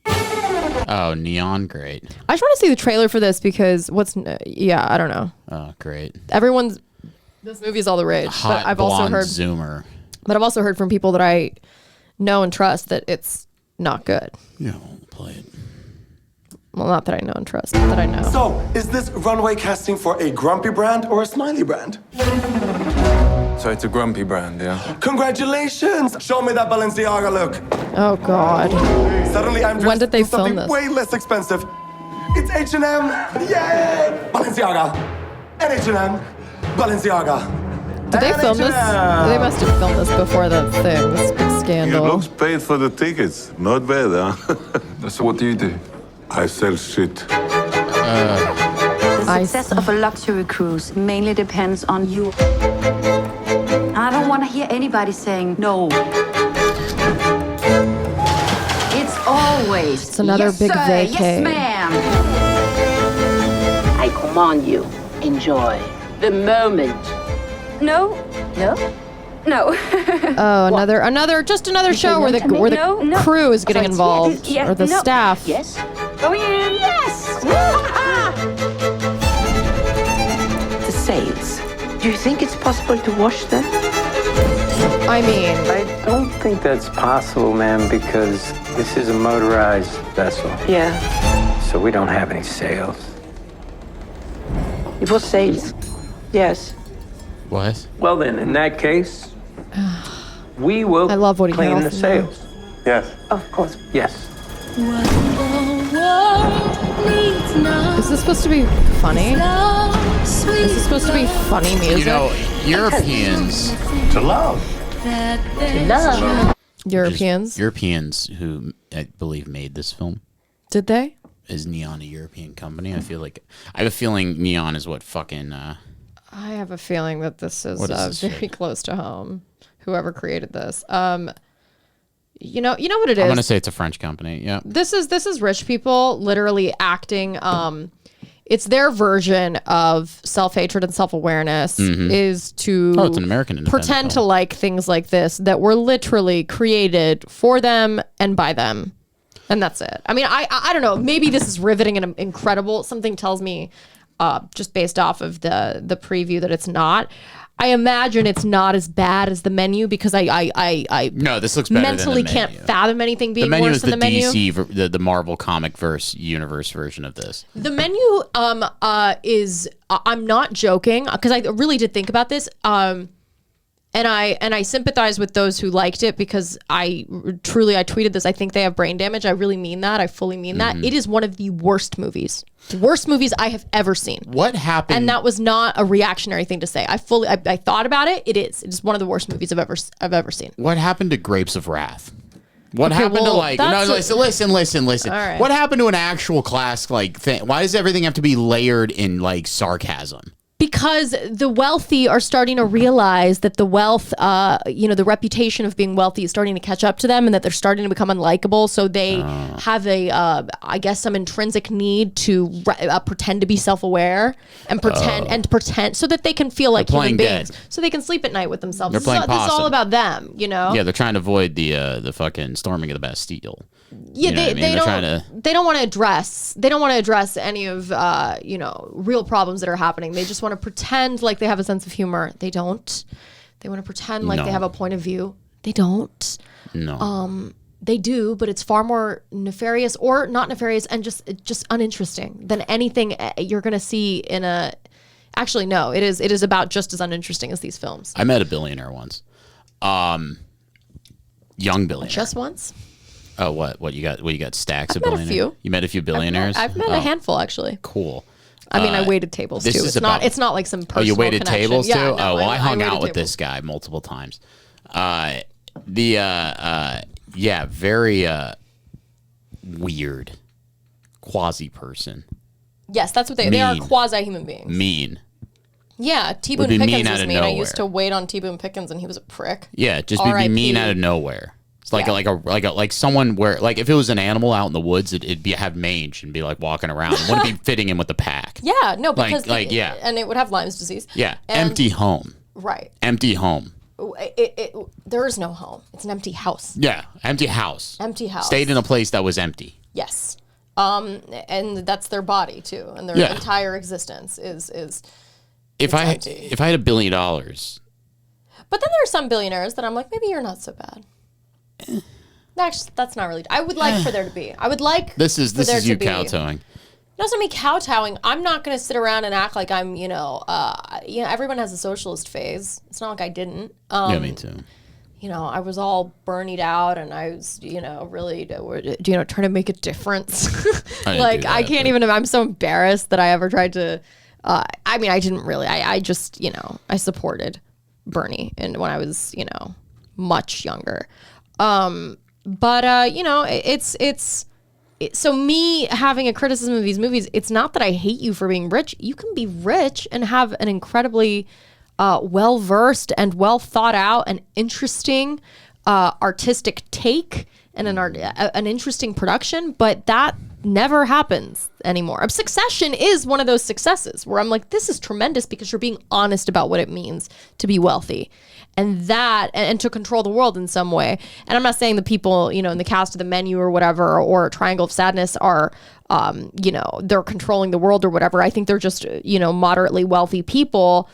oh, Neon, great. I just want to see the trailer for this because I don't know. Oh, great. This movie is all the rage. Hot but I've blonde also heard Zoomer. But I've also heard from people that I know and trust that it's not good. Yeah, I'll play it. Well, not that I know and trust, but that I know. So, is this runway casting for a grumpy brand or a smiley brand? So it's a grumpy brand, yeah? Congratulations! Show me that Balenciaga look. Oh, God. Suddenly I'm dressed When did they in something film this? way less expensive. It's H&M! Yay! Balenciaga! And H&M! Balenciaga! Did they film this? They must have filmed this before the thing, this big scandal. It looks paid for the tickets. Not bad, huh? So what do you do? I sell shit. The success of a luxury cruise mainly depends on you. I don't want to hear anybody saying no. It's always It's another yes, big sir, vacay. Yes, ma'am. I command you, enjoy the moment. No. Oh, another show where the crew is getting involved or the staff. Yes. Go in. Yes. The sails. Do you think it's possible to wash them? I mean, I don't think that's possible, ma'am, because this is a motorized vessel. Yeah. So we don't have any sails. It was sails. Yes. What? Well then, in that case, we will I love Woody clean the Harrelson, sails. Yes. Of course. Yes. is this supposed to be funny? Is this supposed to be funny music? Europeans. To love. Europeans who I believe made this film. Did they? Is Neon a European company? I have a feeling Neon is what fucking. I have a feeling that this is very shit? close to home. Whoever created this, you know what it is. I'm gonna say it's a French company. Yeah. This is rich people literally acting. It's their version of self-hatred and self-awareness is to it's an American pretend to like things like this that were literally created for them and by them. And that's it. I mean, I don't know. Maybe this is riveting and incredible. Something tells me, just based off of the preview, that it's not. I imagine it's not as bad as The Menu because I no, this looks better mentally than The can't Menu. fathom anything being The Menu worse is than the The Menu. DC, the Marvel comic verse universe version of this. The Menu is I'm not joking because I really did think about this. And And I sympathize with those who liked it because I tweeted this. I think they have brain damage. I really mean that. I fully mean that. It is one of the worst movies I have ever seen. What happened? And that was not a reactionary thing to say. I thought about it. It is one of the worst movies I've ever seen. What happened to Grapes of Wrath? What happened to listen. All right. What happened to an actual class like thing? Why does everything have to be layered in like sarcasm? Because the wealthy are starting to realize that the wealth, the reputation of being wealthy is starting to catch up to them, and that they're starting to become unlikable. So they have some intrinsic need to pretend to be self-aware and pretend so that they can feel like human beings. Dead. So they can sleep at night with themselves. They're playing this is all about them, Yeah, they're trying to avoid the fucking storming of the Bastille. Yeah, they don't want to address any of real problems that are happening. They just want to pretend like they have a sense of humor. They don't. They want to pretend like they have a point of view. They don't. No. They do, but it's far more nefarious or not nefarious and just uninteresting than anything you're going to see in a. Actually, no. It is about just as uninteresting as these films. I met a billionaire once. Young billionaire. Just once. Oh, what you got? What you got? Stacks I've of billionaires. Met a few. You met a few billionaires. I've met a handful actually. Cool. I mean, I waited tables too. It's not like some personal. Oh, you waited connection. tables too? Yeah, no, well, I hung out tables. with this guy multiple times. Very weird, quasi person. Yes, that's what they are. Quasi human beings. Mean. Yeah, T. Boone Pickens was mean. I used to wait on T. Boone Pickens, and he was a prick. Yeah, just be mean out of nowhere. It's like someone where like if it was an animal out in the woods, it'd have mange and be like walking around. It wouldn't be fitting in with the pack. Yeah, no, because yeah, and it would have Lyme's disease. Yeah, empty home. Right. Empty home. There is no home. It's an empty house. Yeah, empty house. Empty house. Stayed in a place that was empty. Yes. And that's their body too, and their entire existence is. If I had $1 billion. But then there are some billionaires that I'm like, maybe you're not so bad. Actually, that's not really. I would like for there to be. I would like. This is you kowtowing. No, it's not me kowtowing. I'm not going to sit around and act like I'm. Everyone has a socialist phase. It's not like I didn't. Yeah, me too. I was all Bernied out, and I was, really, trying to make a difference. I can't even. I'm so embarrassed that I ever tried to. I didn't really. I just, I supported Bernie, and when I was, much younger. So me having a criticism of these movies, it's not that I hate you for being rich. You can be rich and have an incredibly well-versed and well thought out and interesting artistic take and an interesting production, but that never happens anymore. Succession is one of those successes where I'm like, this is tremendous because you're being honest about what it means to be wealthy and to control the world in some way. And I'm not saying the people, in the cast of The Menu or whatever, or Triangle of Sadness are, they're controlling the world or whatever. I think they're just, moderately wealthy people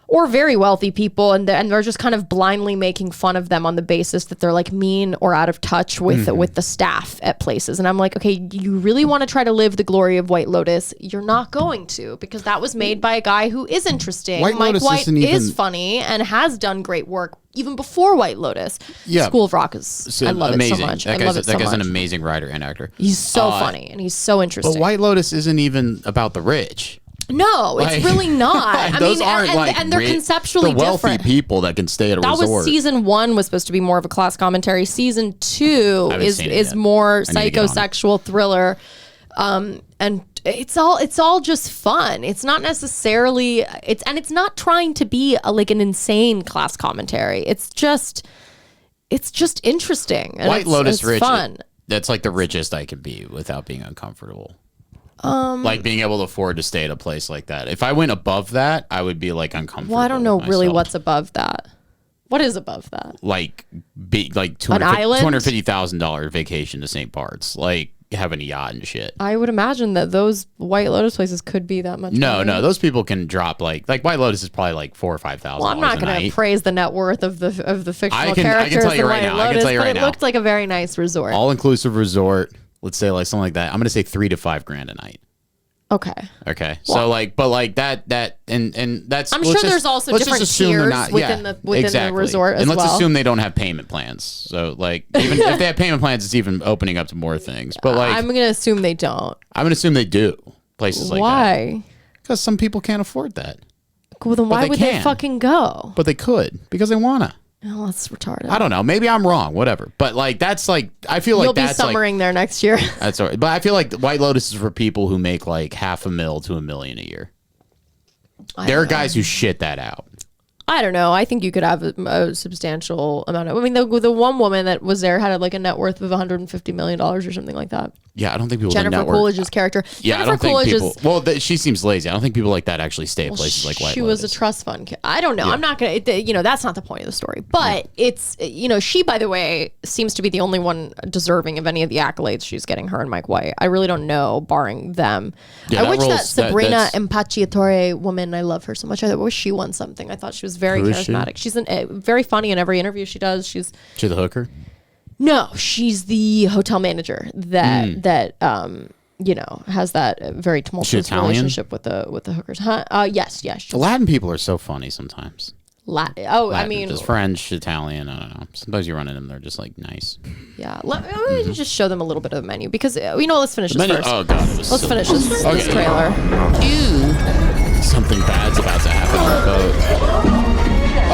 or very wealthy people, and they're just kind of blindly making fun of them on the basis that they're like mean or out of touch with the staff at places. And I'm like, okay, you really want to try to live the glory of White Lotus? You're not going to, because that was made by a guy who is interesting. Mike White is funny and has done great work even before White Lotus. Yeah. School of Rock is, I love amazing. It so much. That guy's an amazing writer and actor. He's so funny and he's so interesting. But White Lotus isn't even about the rich. No, it's really not. They're conceptually the wealthy different. People that can stay at a resort. That was season 1 was supposed to be more of a class commentary. Season 2 is more psychosexual thriller, and it's all just fun. It's not necessarily it's not trying to be like an insane class commentary. It's just interesting. And White Lotus it's rich. Fun. That's like the richest I can be without being uncomfortable. Like being able to afford to stay at a place like that. If I went above that, I would be like uncomfortable. Well, I don't know really what's above that. What is above that? Like $250,000 vacation to St. Bart's, like having a yacht and shit. I would imagine that those White Lotus places could be that much. No, those people can drop like White Lotus is probably like $4,000 or $5,000. Well, I'm not going to praise the net worth of the fictional characters. I can tell you right now. It looked like a very nice resort. All inclusive resort. Let's say like something like that. I'm going to say $3,000 to $5,000 a night. Okay. Okay. So like, but like that and that's. I'm sure there's also different tiers within the resort as well. And let's assume they don't have payment plans. So like, even if they have payment plans, it's even opening up to more things. But like, I'm gonna assume they don't. I'm gonna assume they do. Places like that. Why? Because some people can't afford that. Well, then why would they fucking go? But they could because they wanna. Oh, that's retarded. I don't know. Maybe I'm wrong. Whatever. But like, that's like, I feel like you'll that's be summering there next year. That's all right. But I feel like White Lotus is for people who make like $500,000 to $1 million a year. There are guys who shit that out. I don't know. I think you could have a substantial amount of. I mean, the one woman that was there had like a net worth of $150 million or something like that. Yeah, I don't think people. Jennifer Coolidge's character. Yeah, Jennifer I don't think Coolidge's, people. Well, she seems lazy. I don't think people like that actually stay at places like White Lotus. She was a trust fund. I don't know. Yeah. I'm not gonna. That's not the point of the story. But it's she, by the way, seems to be the only one deserving of any of the accolades she's getting. Her and Mike White. I really don't know, barring them. Yeah, I wish that Sabrina Impacciatore woman. I love her so much. I wish she won something. I thought she was very charismatic. She's very funny in every interview she does. She's the hooker. No, she's the hotel manager that has that very tumultuous relationship with the hookers. Yes. The Latin people are so funny sometimes. Latin, I mean, just French, Italian. I don't know. Sometimes you run into them, they're just like nice. Yeah, let me just show them a little bit of the menu because let's finish this first. Oh god, let's finish this trailer. Ew. Something bad's about to happen on the boat.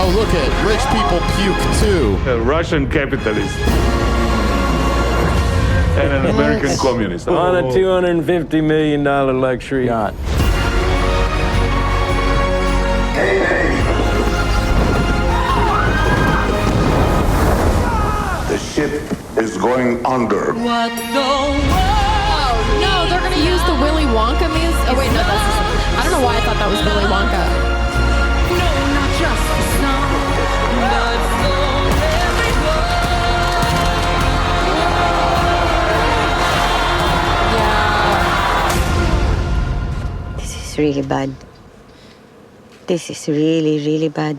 Oh, look at rich people puke too. A Russian capitalist and an American communist. On a $250 million luxury yacht. The ship is going under. What the world? Oh no, they're gonna use the Willy Wonka music. Oh wait, no, I don't know why I thought that was Willy Wonka. Really bad. This is really, really bad.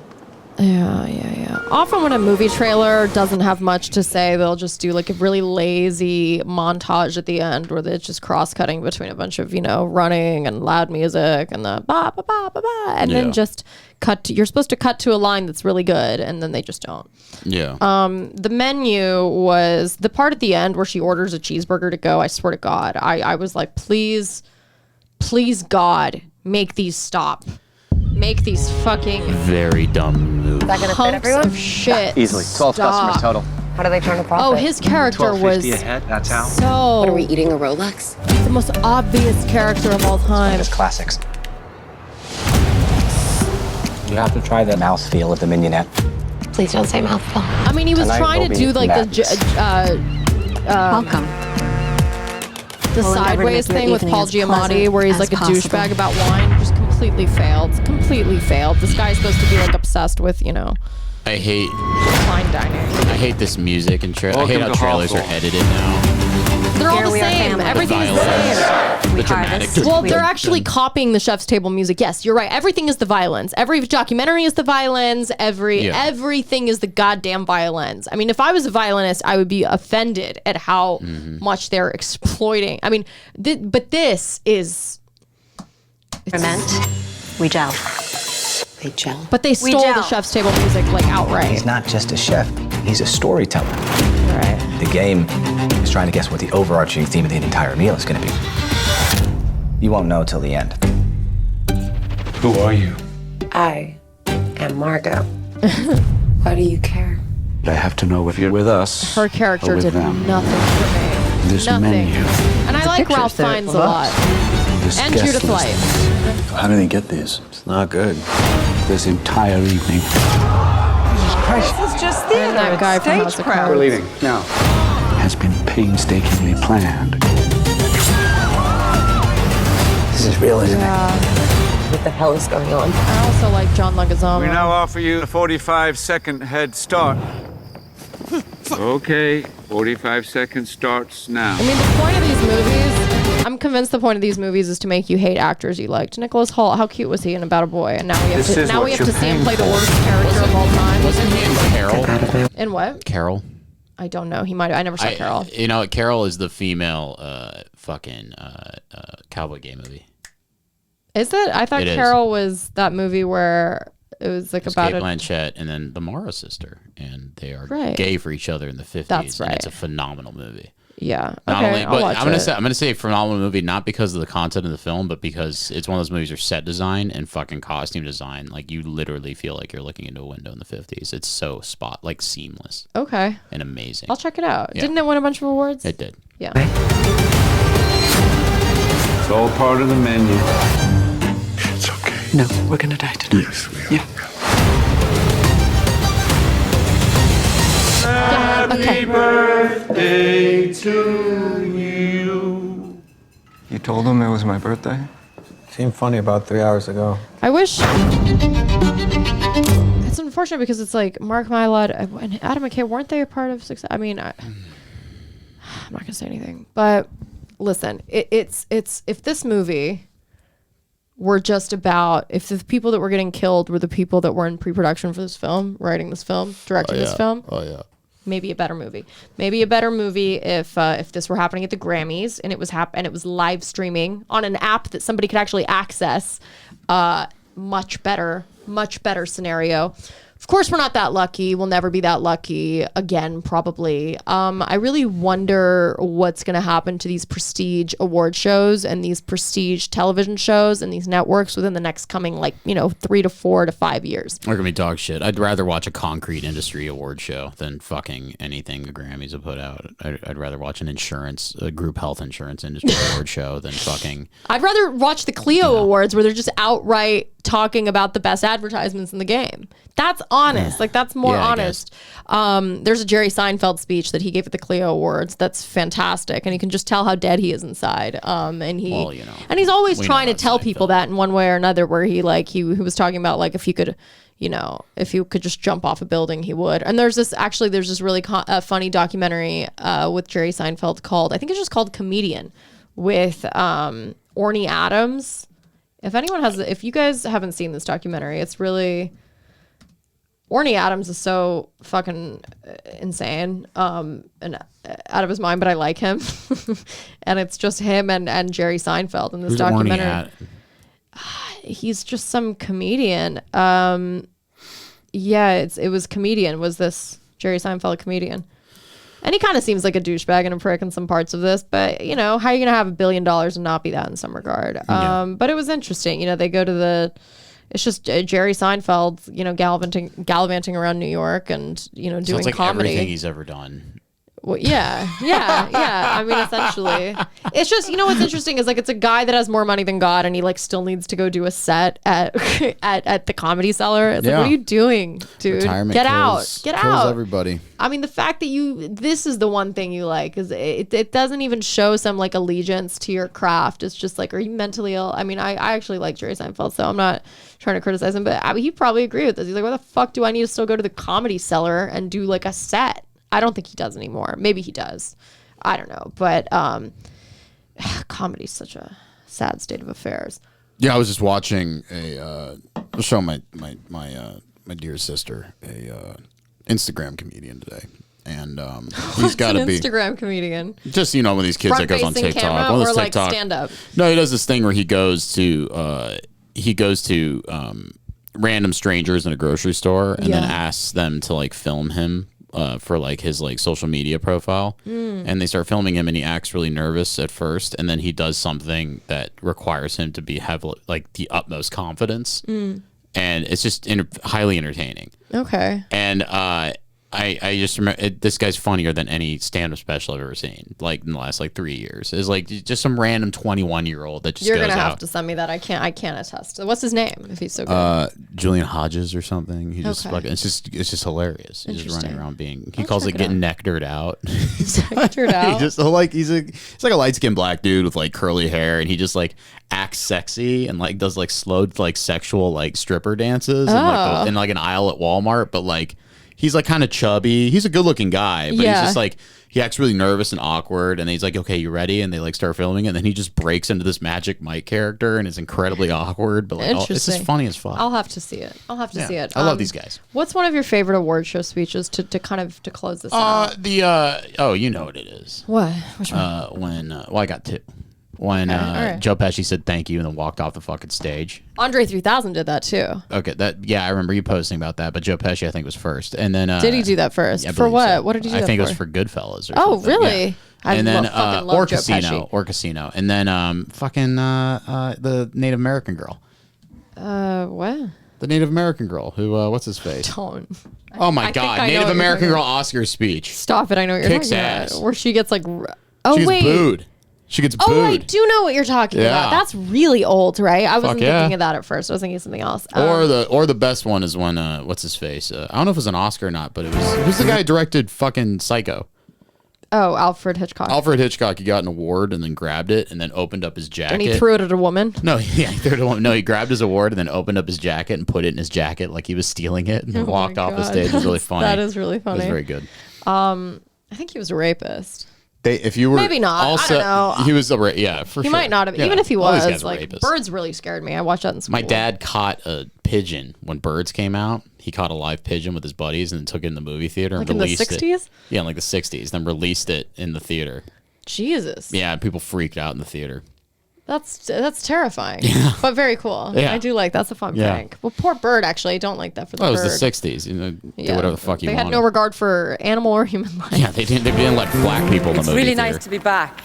Yeah. Often when a movie trailer doesn't have much to say, they'll just do like a really lazy montage at the end where it's just cross-cutting between a bunch of, running and loud music and the ba ba ba ba ba, and then just you're supposed to cut to a line that's really good, and then they just don't. Yeah. The menu was the part at the end where she orders a cheeseburger to go. I swear to God, I was like, please, God, make these stop. Make these fucking very dumb moves. Is that gonna fit everyone? Of shit. Easily. 12 customers total. How do they turn a profit? Oh, his character was $12.50 a head, that's how. So what are we eating, a Rolex? The most obvious character of all time. It's classics. You have to try the mouthfeel of the mignonette. Please don't say mouthful. I mean, he was trying to do like welcome. The sideways thing with Paul Giamatti, where he's like a douchebag about wine, just completely failed. This guy's supposed to be like obsessed with, I hate fine dining. I hate this music and I hate how trailers are edited now. They're all the same. Everything is the same. The dramatic. Well, they're actually copying the Chef's Table music. Yes, you're right. Everything is the violence. Every documentary is the violence. Everything is the goddamn violence. I mean, if I was a violinist, I would be offended at how much they're exploiting. I mean, but this is ferment. We gel. They gel. But they stole the Chef's Table music like outright. He's not just a chef, he's a storyteller. Right. The game is trying to guess what the overarching theme of the entire meal is going to be. You won't know till the end. Who are you? I am Margot. Why do you care? I have to know if you're with us. Her character with did them. nothing for me. This nothing. menu. And I like Ralph Fiennes a lot. This And guest Judith list. Light. How do they get these? It's not good. This entire evening. This is just theater. And that guy from House of Cards. We're leaving now. Has been painstakingly planned. This is real, isn't it? What the hell is going on? I also like John Leguizamo. We now offer you a 45-second head start. Okay, 45 seconds starts now. I mean, the point of these movies, I'm convinced the point of these movies is to make you hate actors you liked. Nicholas Hoult, how cute was he in About a Boy? And now we have to see him play the worst character of all time. Wasn't he in Carol? In what? Carol. I don't know. He might. I never saw Carol. Carol is the female cowboy gay movie. Is it? I thought Carol was that movie where it was like about Kate Blanchett and then the Mara sister, and they are Right. gay for each other in the 50s. That's right. And it's a phenomenal movie. Yeah. Not Okay, only, I'll but watch I'm gonna say phenomenal movie, not because of the content of the film, but because it's one of those movies where set design and fucking costume design, like you literally feel like you're looking into a window in the 50s. It's so seamless. Okay. And amazing. I'll check it out. Yeah. Didn't it win a bunch of awards? It did. Yeah. It's all part of the menu. It's okay. No, we're gonna die tonight. Yes, we are. Yeah. Happy birthday to you. You told him it was my birthday? Seemed funny about 3 hours ago. I wish. It's unfortunate because it's like Mark Mylod and Adam McKay, weren't they a part of Success? I mean, I'm not gonna say anything, but listen, it's if this movie were just about if the people that were getting killed were the people that were in pre-production for this film, writing this film, directing this film. Oh yeah. Maybe a better movie. Maybe a better movie if this were happening at the Grammys and it was and it was live streaming on an app that somebody could actually access. Much better scenario. Of course, we're not that lucky. We'll never be that lucky again, probably. I really wonder what's going to happen to these prestige award shows and these prestige television shows and these networks within the next coming, 3 to 4 to 5 years. They're gonna be dog shit. I'd rather watch a concrete industry award show than fucking anything the Grammys have put out. I'd rather watch a group health insurance industry award show than fucking. I'd rather watch the Clio Awards where they're just outright talking about the best advertisements in the game. That's honest. Like, that's more honest. There's a Jerry Seinfeld speech that he gave at the Clio Awards that's fantastic, and you can just tell how dead he is inside. And he's always trying to tell people that in one way or another, where he was talking about, like, if you could just jump off a building, he would. And there's this really funny documentary with Jerry Seinfeld called, I think it's just called Comedian, with Orny Adams. If you guys haven't seen this documentary, it's really, Orny Adams is so fucking insane and out of his mind, but I like him. And it's just him and Jerry Seinfeld in this documentary. He's just some comedian. It was Comedian. Was this Jerry Seinfeld a comedian? And he kind of seems like a douchebag and a prick in some parts of this, but how are you going to have $1 billion and not be that in some regard? But it was interesting. They go to it's just Jerry Seinfeld, gallivanting around New York and, doing Sounds like comedy. everything he's ever done. Well, yeah. I mean, essentially, it's just, what's interesting is, like, it's a guy that has more money than God, and he, like, still needs to go do a set at the Comedy Cellar. It's like, what are you doing, dude? Retirement Get kills out. Everybody. I mean, the fact that this is the one thing you like, is it doesn't even show some, like, allegiance to your craft. It's just like, are you mentally ill? I mean, I actually like Jerry Seinfeld, so I'm not trying to criticize him, but he'd probably agree with this. He's like, why the fuck do I need to still go to the Comedy Cellar and do, like, a set? I don't think he does anymore. Maybe he does. I don't know. But comedy's such a sad state of affairs. Yeah, I was just watching a show my dear sister, a Instagram comedian today. And he's got to be Instagram comedian. Just one of these kids that goes on TikTok. Or like stand up. No, he does this thing where he goes to random strangers in a grocery store and then asks them to, like, film him for, like, his, like, social media profile. And they start filming him and he acts really nervous at first, and then he does something that requires him to be like the utmost confidence, and it's just highly entertaining. Okay. And I just remember this guy's funnier than any stand-up special I've ever seen, like, in the last, like, 3 years. It's like just some random 21-year-old that just You're goes gonna have out. to send me that. I can't attest. What's his name if he's so good? Julian Hodges or something. He just fucking, it's just hilarious. He's just running around he calls it getting nectared out. Nectared out. He's like a light-skinned black dude with, like, curly hair, and he just, like, acts sexy and, like, does, like, slow, like, sexual, like, stripper dances in, like, an aisle at Walmart, but, like, he's, like, kind of chubby. He's a good-looking guy, but he's just, like, he acts really nervous and awkward, and he's like, okay, you ready? And they, like, start filming it, and then he just breaks into this Magic Mike character, and it's incredibly awkward, but, like, it's just funny as fuck. I'll have to see it. I love these guys. What's one of your favorite award show speeches to close this out? You know what it is. What? Which one? I got two. when Joe Pesci said thank you and then walked off the fucking stage. Andre 3000 did that too. Okay, I remember you posting about that, but Joe Pesci I think was first, and then did he do that first? Yeah, for what? So. What did he do? I think for? it was for Goodfellas. Or something. Really? Yeah. And then or Casino, and then the Native American girl. What? The Native American girl who what's his face? Don't. Oh my God! Native American girl Oscar speech. Stop it! I know what you're Kicks talking ass. about. Where she gets like, she gets booed. She gets booed. Oh, I do know what you're talking about. That's really old, right? I wasn't thinking of that at first. I was thinking of something else. Or the best one is when what's his face? I don't know if it was an Oscar or not, but it was who's the guy who directed fucking Psycho? Oh, Alfred Hitchcock. Alfred Hitchcock. He got an award and then grabbed it and then opened up his jacket. And he threw it at a woman? No, he threw it at a woman. No, he grabbed his award and then opened up his jacket and put it in his jacket like he was stealing it and then walked off the stage. It was really funny. That is really funny. It was very good. I think he was a rapist. If you were maybe not, also, I don't know. He was for sure. He might not have. Yeah. Even if he All these was, guys are like rapists. birds really scared me. I watched that in school. My dad caught a pigeon when Birds came out. He caught a live pigeon with his buddies and then took it in the movie theater and released it. Like in the 60s? Yeah, in like the 60s. Then released it in the theater. Jesus. Yeah, people freaked out in the theater. That's terrifying, but very cool. Yeah. I do like that's a fun prank. Well, poor bird. Actually, I don't like that for the bird. It was the 60s. You know, do whatever the fuck you want. They had no regard for animal or human life. Yeah, they didn't let black people in the movie It's really theater. nice to be back.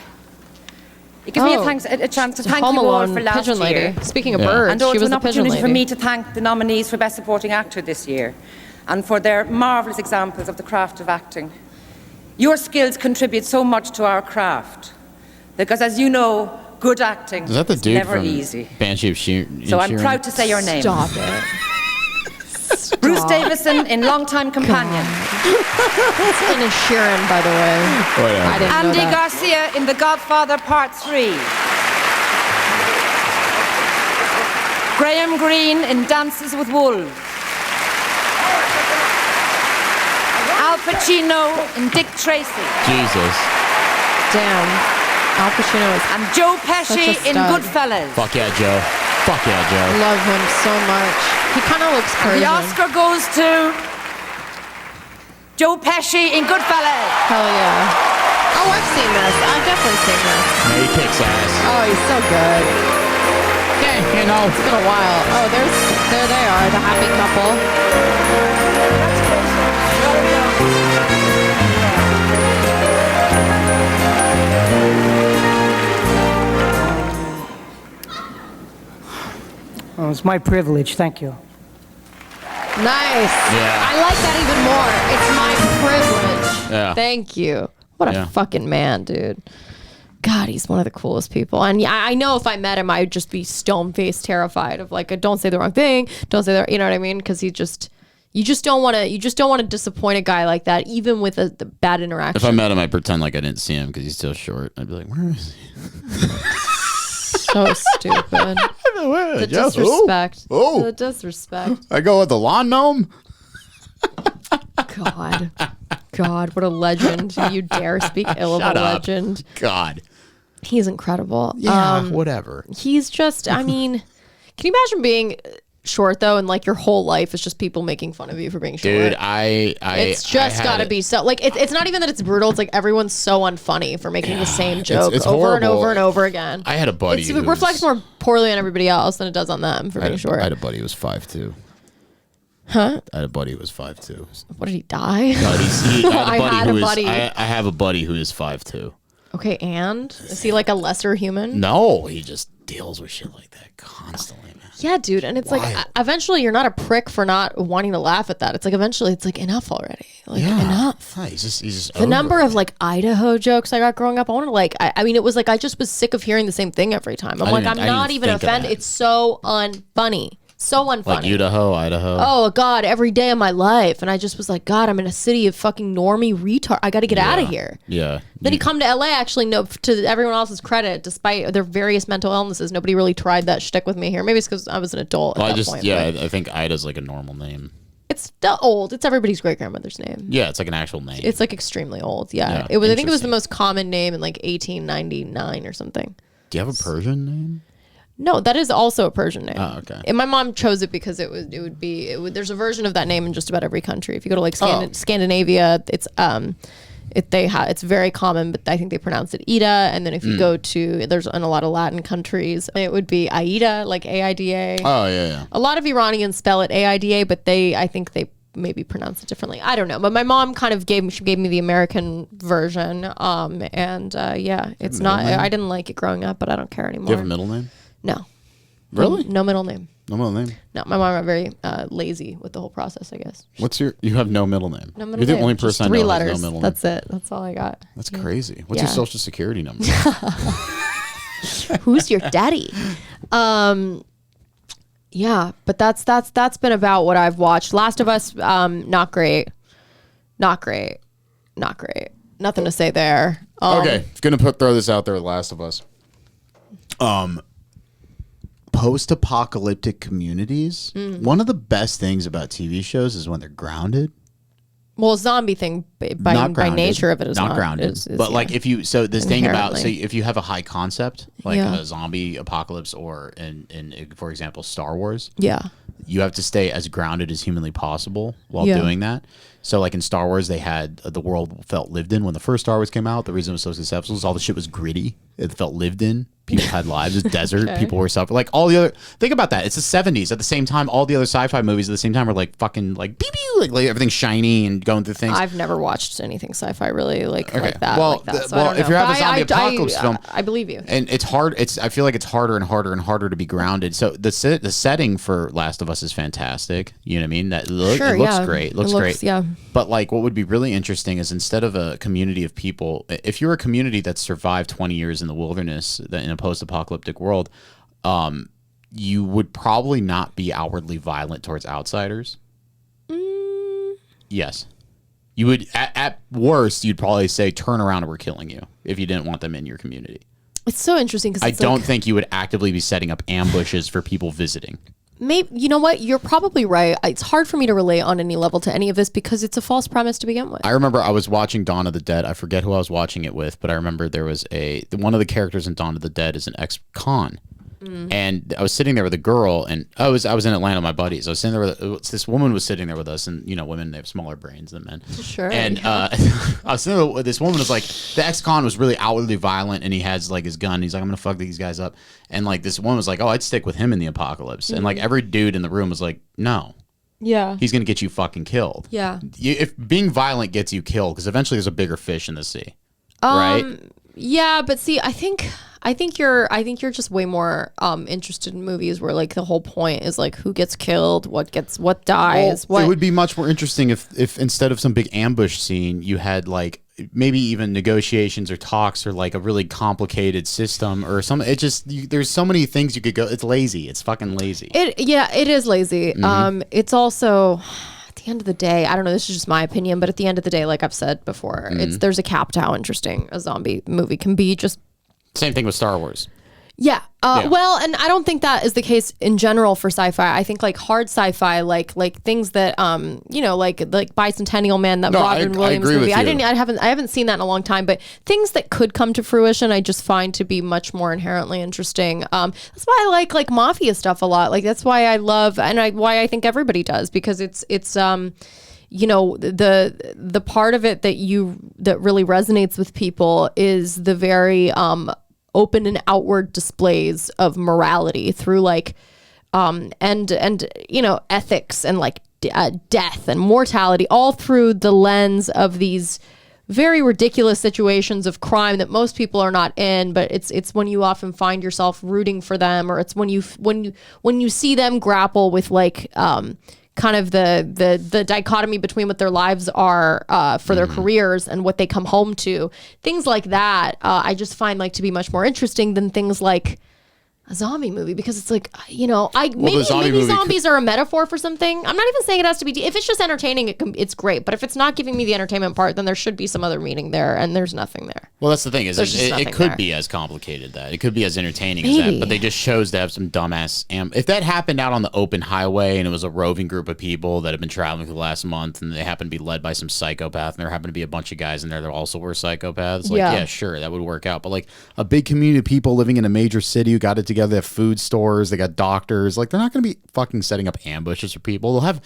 It gives me a chance to thank you all for last pigeon year. lady. Speaking of birds, and also she was an the pigeon opportunity lady. for me to thank the nominees for Best Supporting Actor this year and for their marvellous examples of the craft of acting. Your skills contribute so much to our craft because, as you know, good acting Is that the is dude never from easy. Banshee of So I'm proud to say your name. Stop it. Bruce Davison in Longtime Companion. It's Ina Sheeran, by the way. I didn't know Andy that. Garcia in The Godfather Part 3. Graham Greene in Dances with Wolves. Al Pacino in Dick Tracy. Jesus. Damn. Al Pacino is And Joe Pesci such a in stud. Goodfellas. Fuck yeah, Joe. Fuck yeah, Joe. Love him so much. He kind of looks And Persian. the Oscar goes to Joe Pesci in Goodfellas. Hell yeah. Oh, I've seen this. I've definitely seen this. Yeah, he kicks ass. Oh, he's so good. Yeah, you know. It's been a while. Oh, there they are, the happy couple. Oh, it's my privilege. Thank you. Nice. Yeah. I like that even more. It's my privilege. Yeah. Thank you. What a fucking man, dude. God, he's one of the coolest people. And yeah, I know if I met him, I'd just be stone-faced terrified of like, don't say the wrong thing. Don't say the, you know what I mean? Because you just don't want to disappoint a guy like that, even with the bad interaction. If I met him, I'd pretend like I didn't see him because he's still short. I'd be like, where is he? So stupid. The disrespect. Oh. The disrespect. I go with the lawn gnome? God, what a legend. You dare speak ill of Shut a up. legend. God. He's incredible. Yeah, whatever. He's just, I mean, can you imagine being short though, and like your whole life is just people making fun of you for being short? Dude, it's just gotta be so, like, it's not even that it's brutal, it's like everyone's so unfunny for making the same joke it's over and horrible. over and over again. I had a buddy It reflects more poorly on everybody else than it does on them for being short. I had a buddy who was 5'2". Huh? I had a buddy who was 5'2". What, did he die? No, I have a buddy who is 5'2". Okay, and is he like a lesser human? No, he just deals with shit like that constantly, man. Yeah, dude, and it's like eventually you're not a prick for not wanting to laugh at that. It's like eventually it's like enough already. Like enough. He's just The number of like Idaho jokes I got growing up, I want to like I mean it was like I just was sick of hearing the same thing every time. I'm like I'm not even offended. It's so unfunny. So unfunny. Like Idaho. Oh God, every day of my life. And I just was like, God, I'm in a city of fucking normie retard. I gotta get out of here. Yeah. Then you come to LA, actually, no, to everyone else's credit, despite their various mental illnesses, nobody really tried that shtick with me here. Maybe it's because I was an adult at that point. I think Ida's like a normal name. It's still old. It's everybody's great grandmother's name. Yeah, it's like an actual name. It's like extremely old. Yeah. It was. I think it was the most common name in like 1899 or something. Do you have a Persian name? No, that is also a Persian name. Oh, okay. And my mom chose it because it would be there's a version of that name in just about every country. If you go to like Scandinavia, it's It's very common, but I think they pronounce it Ida. And then if you go to, there's in a lot of Latin countries, it would be Aida, like AIDA. Oh yeah. A lot of Iranians spell it AIDA, but I think they maybe pronounce it differently. I don't know. But my mom kind of gave me the American version. It's not. I didn't like it growing up, but I don't care anymore. Do you have a middle name? No. Really? No middle name. No middle name? No, my mom are very lazy with the whole process, I guess. You have no middle name? No middle You're the name. only Just person I know 3 has letters. no middle name. That's it. That's all I got. That's crazy. What's your social security number? Who's your daddy? Yeah, but that's been about what I've watched. Last of Us, not great. Nothing to say there. Okay, gonna throw this out there with Last of Us. Post-apocalyptic communities. One of the best things about TV shows is when they're grounded. Well, zombie thing by nature of it is not grounded. But like if you this thing about if you have a high concept like a zombie apocalypse or in for example Star Wars, you have to stay as grounded as humanly possible while doing that. So like in Star Wars, they had the world felt lived in. When the first Star Wars came out, the reason it was so successful is all the shit was gritty. It felt lived in. People had lives. It was desert. People were suffering. Like all the other. Think about that. It's the 70s. At the same time, all the other sci-fi movies at the same time were like fucking like pew pew, like everything's shiny and going through things. I've never watched anything sci-fi really like that. Well, So if you're having a zombie apocalypse film, I believe you. And it's hard. I feel like it's harder and harder and harder to be grounded. So the setting for Last of Us is fantastic. You know what I mean? It looks great. It looks great. Yeah. But like, what would be really interesting is instead of a community of people, if you're a community that survived 20 years in the wilderness in a post-apocalyptic world, you would probably not be outwardly violent towards outsiders. Yes. You would, at worst, you'd probably say, turn around and we're killing you if you didn't want them in your community. It's so interesting because I don't think you would actively be setting up ambushes for people visiting. Maybe, you know what? You're probably right. It's hard for me to relate on any level to any of this because it's a false premise to begin with. I remember I was watching Dawn of the Dead. I forget who I was watching it with, but I remember there was one of the characters in Dawn of the Dead is an ex-con. And I was sitting there with a girl, and I was in Atlanta with my buddies. I was sitting there with this woman was sitting there with us, and you know, women, they have smaller brains than men. Sure. And I was sitting there with this woman was like, the ex-con was really outwardly violent, and he has like his gun. He's like, I'm gonna fuck these guys up. And like this woman was like, oh, I'd stick with him in the apocalypse. And like every dude in the room was like, no. Yeah. He's gonna get you fucking killed. Yeah. If being violent gets you killed, because eventually there's a bigger fish in the sea. Right? Yeah, but see, I think you're just way more interested in movies where like the whole point is like who gets killed, what dies. It would be much more interesting if instead of some big ambush scene, you had like maybe even negotiations or talks or like a really complicated system or something. It just there's so many things you could go. It's lazy. It's fucking lazy. It is lazy. It's also. At the end of the day, I don't know, this is just my opinion, but at the end of the day, like I've said before, there's a cap to how interesting a zombie movie can be. Just same thing with Star Wars. Yeah. Well, and I don't think that is the case in general for sci-fi. I think like hard sci-fi, like things that like Bicentennial Man, that Robin Williams movie. I haven't seen that in a long time, but things that could come to fruition, I just find to be much more inherently interesting. That's why I like mafia stuff a lot. Like that's why I love why I think everybody does, because it's you know, the part of it that really resonates with people is the very open and outward displays of morality through like and you know, ethics and like death and mortality, all through the lens of these very ridiculous situations of crime that most people are not in, but it's when you often find yourself rooting for them, or it's when you see them grapple with like kind of the dichotomy between what their lives are for their careers and what they come home to. Things like that, I just find like to be much more interesting than things like a zombie movie, because it's like, you know, maybe zombies are a metaphor for something. I'm not even saying it has to be. If it's just entertaining, it's great. But if it's not giving me the entertainment part, then there should be some other meaning there, and there's nothing there. Well, that's the thing, is it could be as complicated that. It could be as entertaining as that, but they just chose to have some dumbass. If that happened out on the open highway and it was a roving group of people that have been traveling for the last month and they happen to be led by some psychopath, and there happen to be a bunch of guys in there that also were psychopaths, like, yeah, sure, that would work out. But like a big community of people living in a major city who got it together, they have food stores, they got doctors, like they're not going to be fucking setting up ambushes for people. They'll have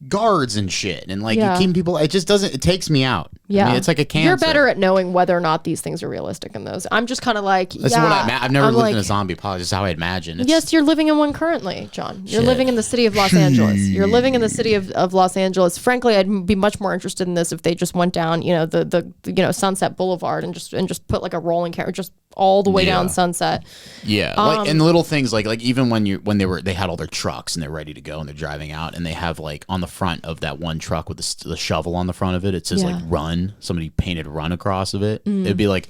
guards and shit, and like you're keeping people. It just doesn't. It takes me out. Yeah, I mean, it's like a cancer. You're better at knowing whether or not these things are realistic in those. I'm just kind of like, That's what I've never lived in a zombie apocalypse. Just how I imagine. Yes, you're living in one currently, John. You're living in the city of Los Angeles. You're living in the city of Los Angeles. Frankly, I'd be much more interested in this if they just went down, the Sunset Boulevard and just put like a rolling camera just all the way down Sunset. Yeah, like and little things like even when they had all their trucks and they're ready to go and they're driving out and they have like on the front of that one truck with the shovel on the front of it, it says like run. Somebody painted run across of it. It'd be like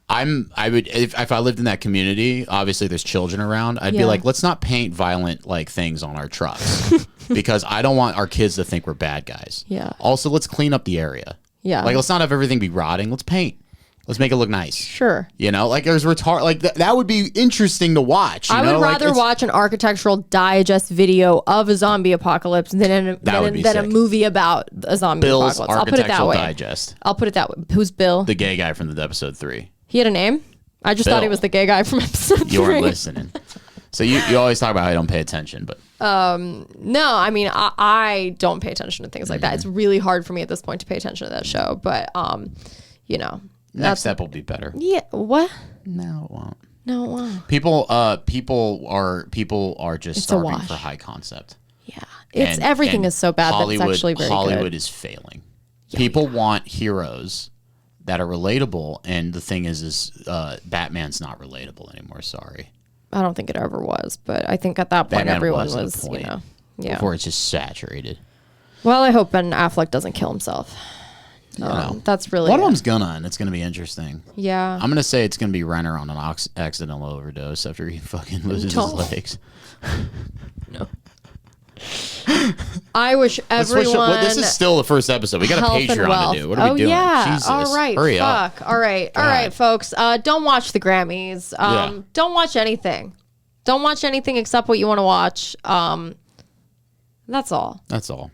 I would if I lived in that community, obviously there's children around, I'd be like, let's not paint violent like things on our trucks because I don't want our kids to think we're bad guys. Yeah. Also, let's clean up the area. Yeah. Like let's not have everything be rotting. Let's paint. Let's make it look nice. Sure. Like there's like that would be interesting to watch. I would rather watch an architectural digest video of a zombie apocalypse than a movie about a zombie Bill's apocalypse. I'll put it that way. Digest. I'll put it that way. Who's Bill? The gay guy from the episode 3. He had a name? I just thought he was the gay guy from episode 3. You weren't listening. So you always talk about how you don't pay attention, but no, I mean I don't pay attention to things like that. It's really hard for me at this point to pay attention to that show, but next step will be better. Yeah. What? No, it won't. No, it won't. People are just starving for high concept. Yeah, everything is so bad that it's actually very Hollywood good. is failing. People want heroes that are relatable, and the thing is Batman's not relatable anymore. Sorry. I don't think it ever was, but I think at that point Batman everyone was before it's just saturated. Well, I hope Ben Affleck doesn't kill himself. That's really one of them's gonna, and it's gonna be interesting. Yeah, I'm gonna say it's gonna be Renner on an accidental overdose after he fucking loses his legs. No. I wish everyone. This is still the first episode. We got a Patreon to do. What are we doing? Yeah. Jesus. All right. Hurry up. All right, folks. Don't watch the Grammys. Don't watch anything. Don't watch anything except what you want to watch. That's all. That's all.